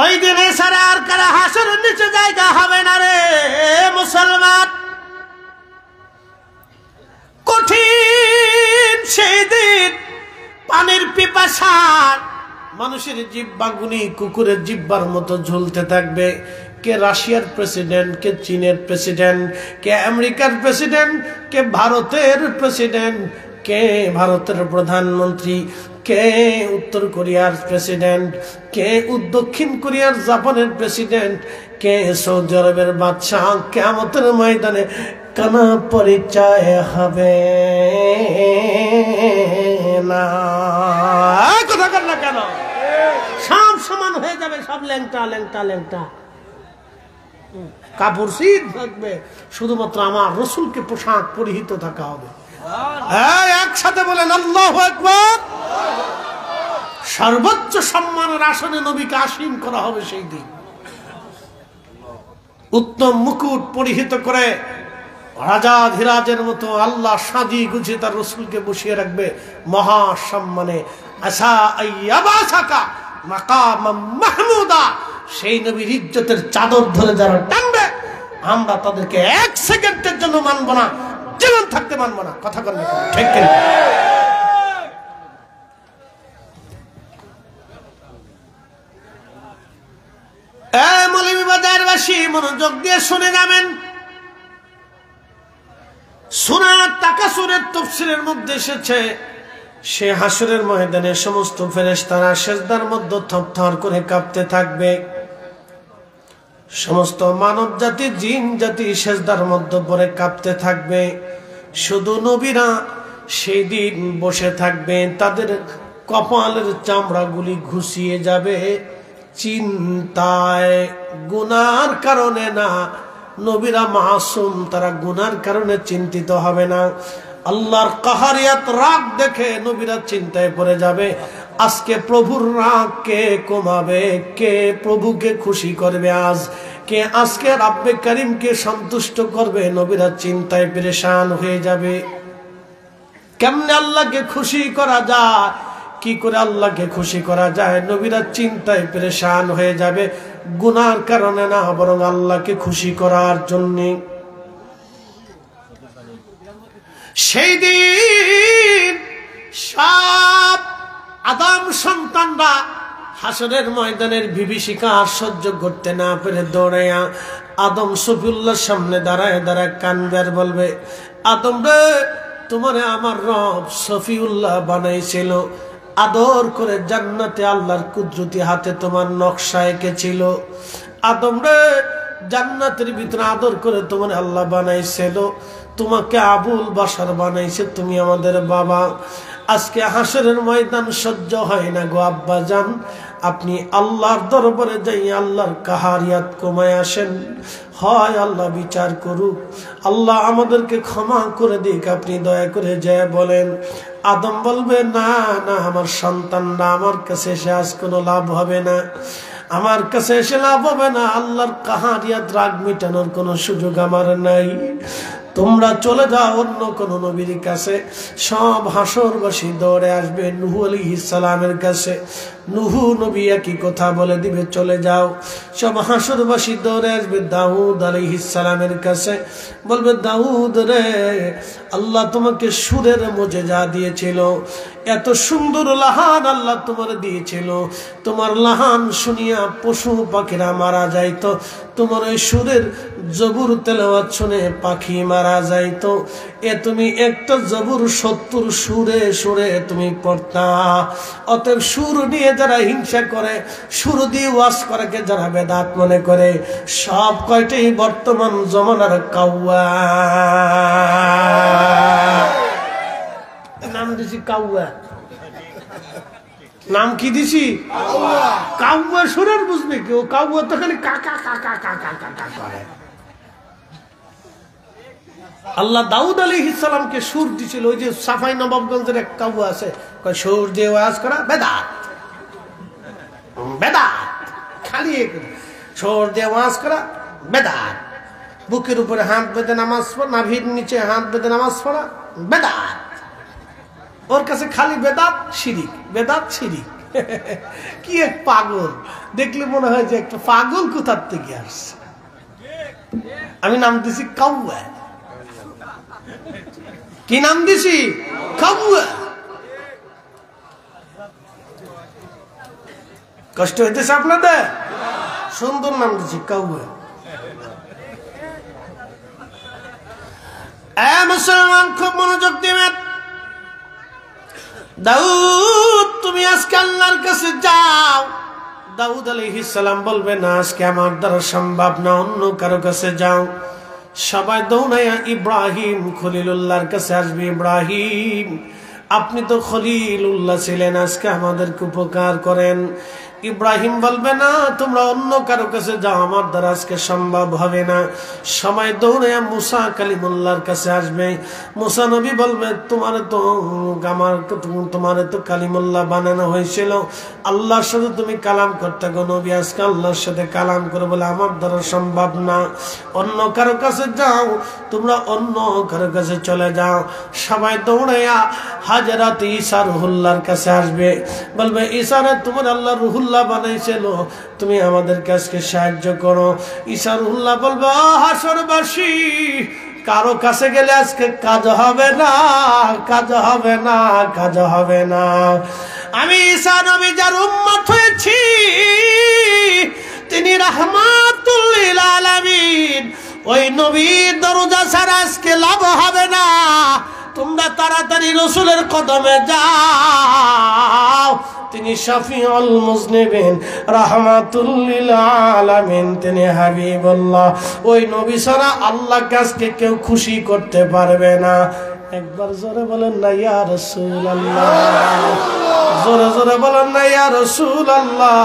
ওই দিনে সারা আর কারা হাসরের নিচে জায়গা হবে না রে মুসলমান। কঠিন সেই দিন, পানির পিপাসার মানুষের জিহ্বাগুলি কুকুরের জিহ্বার মতো ঝুলতে থাকবে। কে রাশিয়ার প্রেসিডেন্ট, কে চীনের প্রেসিডেন্ট, কে আমেরিকার প্রেসিডেন্ট, কে ভারতের প্রেসিডেন্ট, কে ভারতের প্রধানমন্ত্রী, কে উত্তর কোরিয়ার প্রেসিডেন্ট, কে দক্ষিণ কোরিয়ার জাপানের প্রেসিডেন্ট, কে সৌদি আরবের বাদশাহ, কিয়ামতের ময়দানে কানা পরিচয় হবে না। কথা কর না কেন? সব সমান হয়ে যাবে, সব ল্যাংটা ল্যাংটা ল্যাংটা, কাপড় শীত থাকবে, শুধুমাত্র আমার রসুলকে পোশাক পরিহিত থাকা হবে। একসাথে বলেন আল্লাহু আকবার। সর্বোচ্চ সম্মানের আসনে নবীকে আসীন করা হবে সেই দিন। উত্তম মুকুট পরিহিত করে রাজা ধীরাজের মতো আল্লাহ সাজিয়ে গুছিয়ে তার রসুলকে বসিয়ে রাখবে মহা সম্মানে। আসা আইয়াবাসাকা মাকাম মাহমুদা, সেই নবীর ইজ্জতের চাদর ধরে যারা টানবে আমরা তাদেরকে এক সেকেন্ডের জন্য মানব না, জীবন থাকতে মানব না। কথা বলবে ঠিক কিনা? মৌলভীবাজারবাসী মনোযোগ দিয়ে শুনে যাবেন। সূরা তাকাসুরের তাফসীরের মধ্যে এসেছে, সে হাসরের ময়দানে সমস্ত ফেরেশতারা সিজদার মধ্যে থরথর করে কাঁপতে থাকবে। সমস্ত মানব জাতি, জিন জাতি সিজদার মধ্যে পড়ে কাঁপতে থাকবে। শুধু নবীরা সেই দিন বসে থাকবে, তাদের কপালের চামড়াগুলি ঘুষিয়ে যাবে চিন্তায়, গুনার কারণে না। নবীরা মাসুম, তারা গুনার কারণে চিন্তিত হবে না। আল্লাহর কাহারিয়াত, রাগ দেখে নবীরা চিন্তায় পড়ে যাবে। আজকে প্রভুর রাগ কে কমাবে, কে প্রভুকে খুশি করবে, আজ কে আজকে রাব্বে কারীমকে সন্তুষ্ট করবে। নবীরা চিন্তায় পেরেশান হয়ে যাবে। কেমনে আল্লাহকে খুশি করা যায়, কি করে আল্লাহকে খুশি করা যায়? নবীরা চিন্তায় পেরেশান হয়ে যাবে, গুনার কারণে না, বরং আল্লাহকে খুশি করার জন্য। সেই দিন সব আদম সন্তানরা হাসরের ময়দানের বিভীষিকা আর সহ্য করতে না পেরে দৌড়াইয়া আদম সফিউল্লাহর সামনে দাঁড়ায় দাঁড়ায় কানবে আর বলবে, আদম রে, তোমারে আমার রব সফিউল্লাহ বানাইছিল, আদর করে জান্নাতে আল্লাহর কুদরতি হাতে তোমার নকশা এঁকেছিল। আদম রে, জান্নাতের ভিতরে আদর করে তোমার আল্লাহ বানাইছিল, তোমাকে আবুল বাশার বানাইছে, তুমি আমাদের বাবা। আজকে হাসরের ময়দান সহ্য হয় না গো আব্বা জান, আপনি আল্লাহর দরবারে যাই আল্লাহর কাহারিয়াত কমায় আসেন, হয় আল্লাহ বিচার করুক, আল্লাহ আমাদেরকে ক্ষমা করে দিক, আপনি দয়া করে যায় বলেন। আদম বলবে, না না, আমার সন্তানরা আমার কাছে এসে আজ কোনো লাভ হবে না, আমার কাছে এসে লাভ হবে না। আল্লাহর কাহারিয়াত, রাগ মিটানোর কোনো সুযোগ আমার নাই। তোমরা চলে যাও অন্য কোন নবীর কাছে। সব হাসরবাসী দৌড়ে আসবে নূহ আলাইহিস সালামের কাছে। নূহ নবী একই কথা বলে দিবে, চলে যাও। সব হাসরবাসী দৌড়ে আসবে দাউদ আলাইহিস সালামের কাছে, বলবে, দাউদ রে, আল্লাহ তোমাকে সুরের মুজিজা দিয়েছিল, এত সুন্দর লাহান আল্লাহ তোমার দিয়েছিল, তোমার লাহান শুনিয়া পশু পাখিরা মারা যাইতো, তোমার ওই সুরের জবুর তেলাওয়াত শুনে পাখি মারা যাইতো। এ তুমি একটা জবুর 70 সুরে সুরে তুমি পড়তা। অতএব সুর নিয়ে যারা হিংসা করে, সুর দিয়ে ওয়াজ করাকে যারা বেদাত মনে করে, সব কয়টাই বর্তমান জমানার কাউয়া। নাম দিছি কাউয়া। নাম কি দিছি? কাউয়া। সুরের বুঝবে কেউ? কাউয়া তো খালি কাকা কাকা কাকা কাকা করে। আল্লাহ দাউদ আলাইহিস সালামকে সুর দিছিল। ওই যে সাফাই নবাবগঞ্জের এক কাউয়া আছে, কয় সুর দিয়ে ওয়াজ করা বেদাত, বেদাত, খালি সুর দিয়ে ওয়াজ করা বেদাত। বুকের উপরে হাত বেঁধে নামাজ পড়া, নাভির নিচে হাত বেঁধে নামাজ পড়া বেদাত। ওর কাছে খালি বেদাত শিরিক, বেদাত শিরিক। কি এক পাগল! দেখলে মনে হয় যে একটা পাগল কোথার থেকে আসছে। আমি নাম দিছি কাউয়া। কি নাম দিছি? কাউয়া। কষ্ট হইতেছে আপনাদের? সুন্দর নাম দিছি কাউয়া। মুসলমান খুব মনোযোগ দিবেন। দাউদ, তুমি আজকে আল্লাহর কাছে যাও। দাউদ আলাইহিস সালাম বলবে, না, আজকে আমার দ্বারা সম্ভব না, অন্য কারো কাছে যাও। সবাই দৌড়াইয়া ইব্রাহিম খলিলুল্লাহর কাছে আসবে। ইব্রাহিম, আপনি তো খলিলুল্লাহ ছিলেন, আজকে আমাদেরকে উপকার করেন। ইব্রাহিম বলবে, না, তোমরা অন্য কারো কাছে যাও, আমার দ্বারা আজকে সম্ভব হবে না। সবাই দৌড়াইয়া মুসা কালিমুল্লাহর কাছে আসবে। মুসা নবী বলবে, তোমার তো কালিমুল্লাহ বানানো হয়েছিল, আল্লাহর সাথে তুমি কালাম করতে গো নবী, আজকে আল্লাহর সাথে কালাম করে বলে আমার দ্বারা সম্ভব না, অন্য কারো কাছে যাও। তোমরা অন্য কারো কাছে চলে যাও। সবাই দৌড়াইয়া হাজরাত ঈসা রুহুল্লাহর কাছে আসবে। বলবে, ঈসা রে, তোমার আল্লাহ রুহুল্লাহ রুহুল্লাহ বানাইছিল, তুমি আমাদের কাছে সাহায্য করো। ঈসা রুহুল্লাহ বলবে, হাসরবাসী, কারো কাছে গেলে আজকে কাজ হবে না, কাজ হবে না, কাজ হবে না। আমি ঈসা নবী যার উম্মত হয়েছি, তিনি রাহমাতুল লিল আলামিন, ওই নবীর দরজা ছাড়া আজকে লাভ হবে না। তোমরা তাড়াতাড়ি রাসূলের কদমে যাও, তিনি শাফিউল মুজনিবিন, রাহমাতুল লিল আলামিন, তিনি হাবিবুল্লাহ। ওই নবী ছাড়া আল্লাহকে আজকে কেউ খুশি করতে পারবে না। একবার জোরে বলেন না ইয়া রাসূলুল্লাহ, জোরে জোরে বলেন না ইয়া রাসূলুল্লাহ,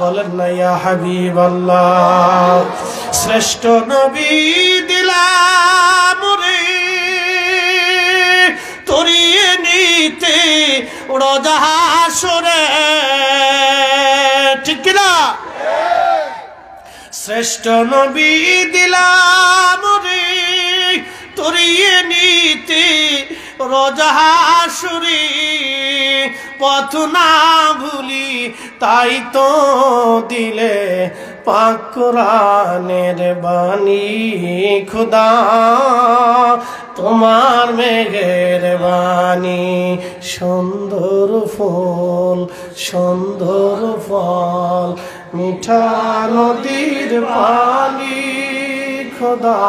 বলেন না ইয়া হাবিবাল্লাহ। শ্রেষ্ঠ নবী দিলাম রে তরিয়ে নিতে রোজা হাসরে, ঠিক কিনা? শ্রেষ্ঠ নবী দিলাম রে তরিয়ে নিতে রোজা হাসরে, পথ না ভুলি তাই তো দিলে পাক কোরআনের বাণী, খুদা তোমার মেঘের বাণী। সুন্দর ফুল সুন্দর ফল, মিঠা নদীর পানি, খোদা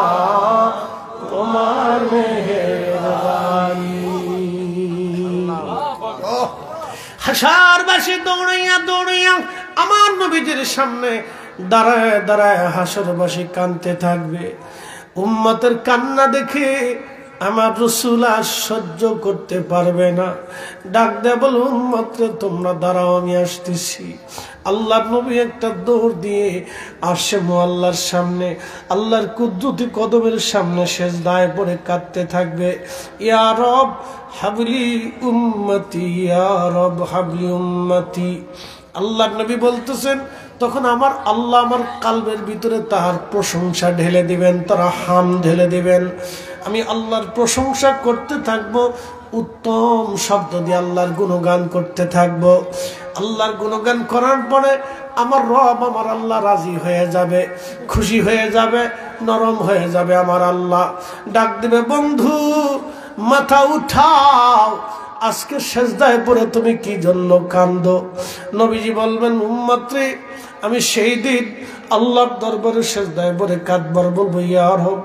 তোমার মেঘের বাণী। হাসরবাসী দৌড়াইয়া দৌড়াইয়া আমার নবীজির সামনে দাঁড়ায় দাঁড়ায় হাসরবাসী কাঁদতে থাকবে। উম্মতের কান্না দেখে আমার রাসূল আর সহ্য করতে পারবে না, ডাক দেয়া বল, উম্মতরে তোমরা দাঁড়াও, আমি আসতেছি। আল্লাহর নবী একটা দৌড় দিয়ে আসে মুআল্লার সামনে, আল্লাহর কুদরতি কদমের সামনে সিজদায় পড়ে কাঁদতে থাকবে। ইয়া রব হাবলি উম্মতি, ইয়া রব হাবলি উম্মতি। আল্লাহর নবী বলতেছেন, তখন আমার আল্লাহ আমার কালবের ভিতরে তার প্রশংসা ঢেলে দিবেন, তারা হাম ঢেলে দিবেন। আমি আল্লাহর প্রশংসা করতে থাকবো, উত্তম শব্দ দিয়ে আল্লাহর গুণগান করতে থাকবো। আল্লাহর গুণগান করার পরে আমার রব আমার আল্লাহ রাজি হয়ে যাবে, খুশি হয়ে যাবে, নরম হয়ে যাবে। আমার আল্লাহ ডাক দিবে, বন্ধু মাথা উঠাও, আজকে সেজদায় পড়ে তুমি কি জন্য কান্দো? নবীজি বলবেন, উম্মত রে, আমি সেই দিন আল্লাহর দরবারে সেজদায় পড়ে কাঁদবার বলবো, ইয়া রব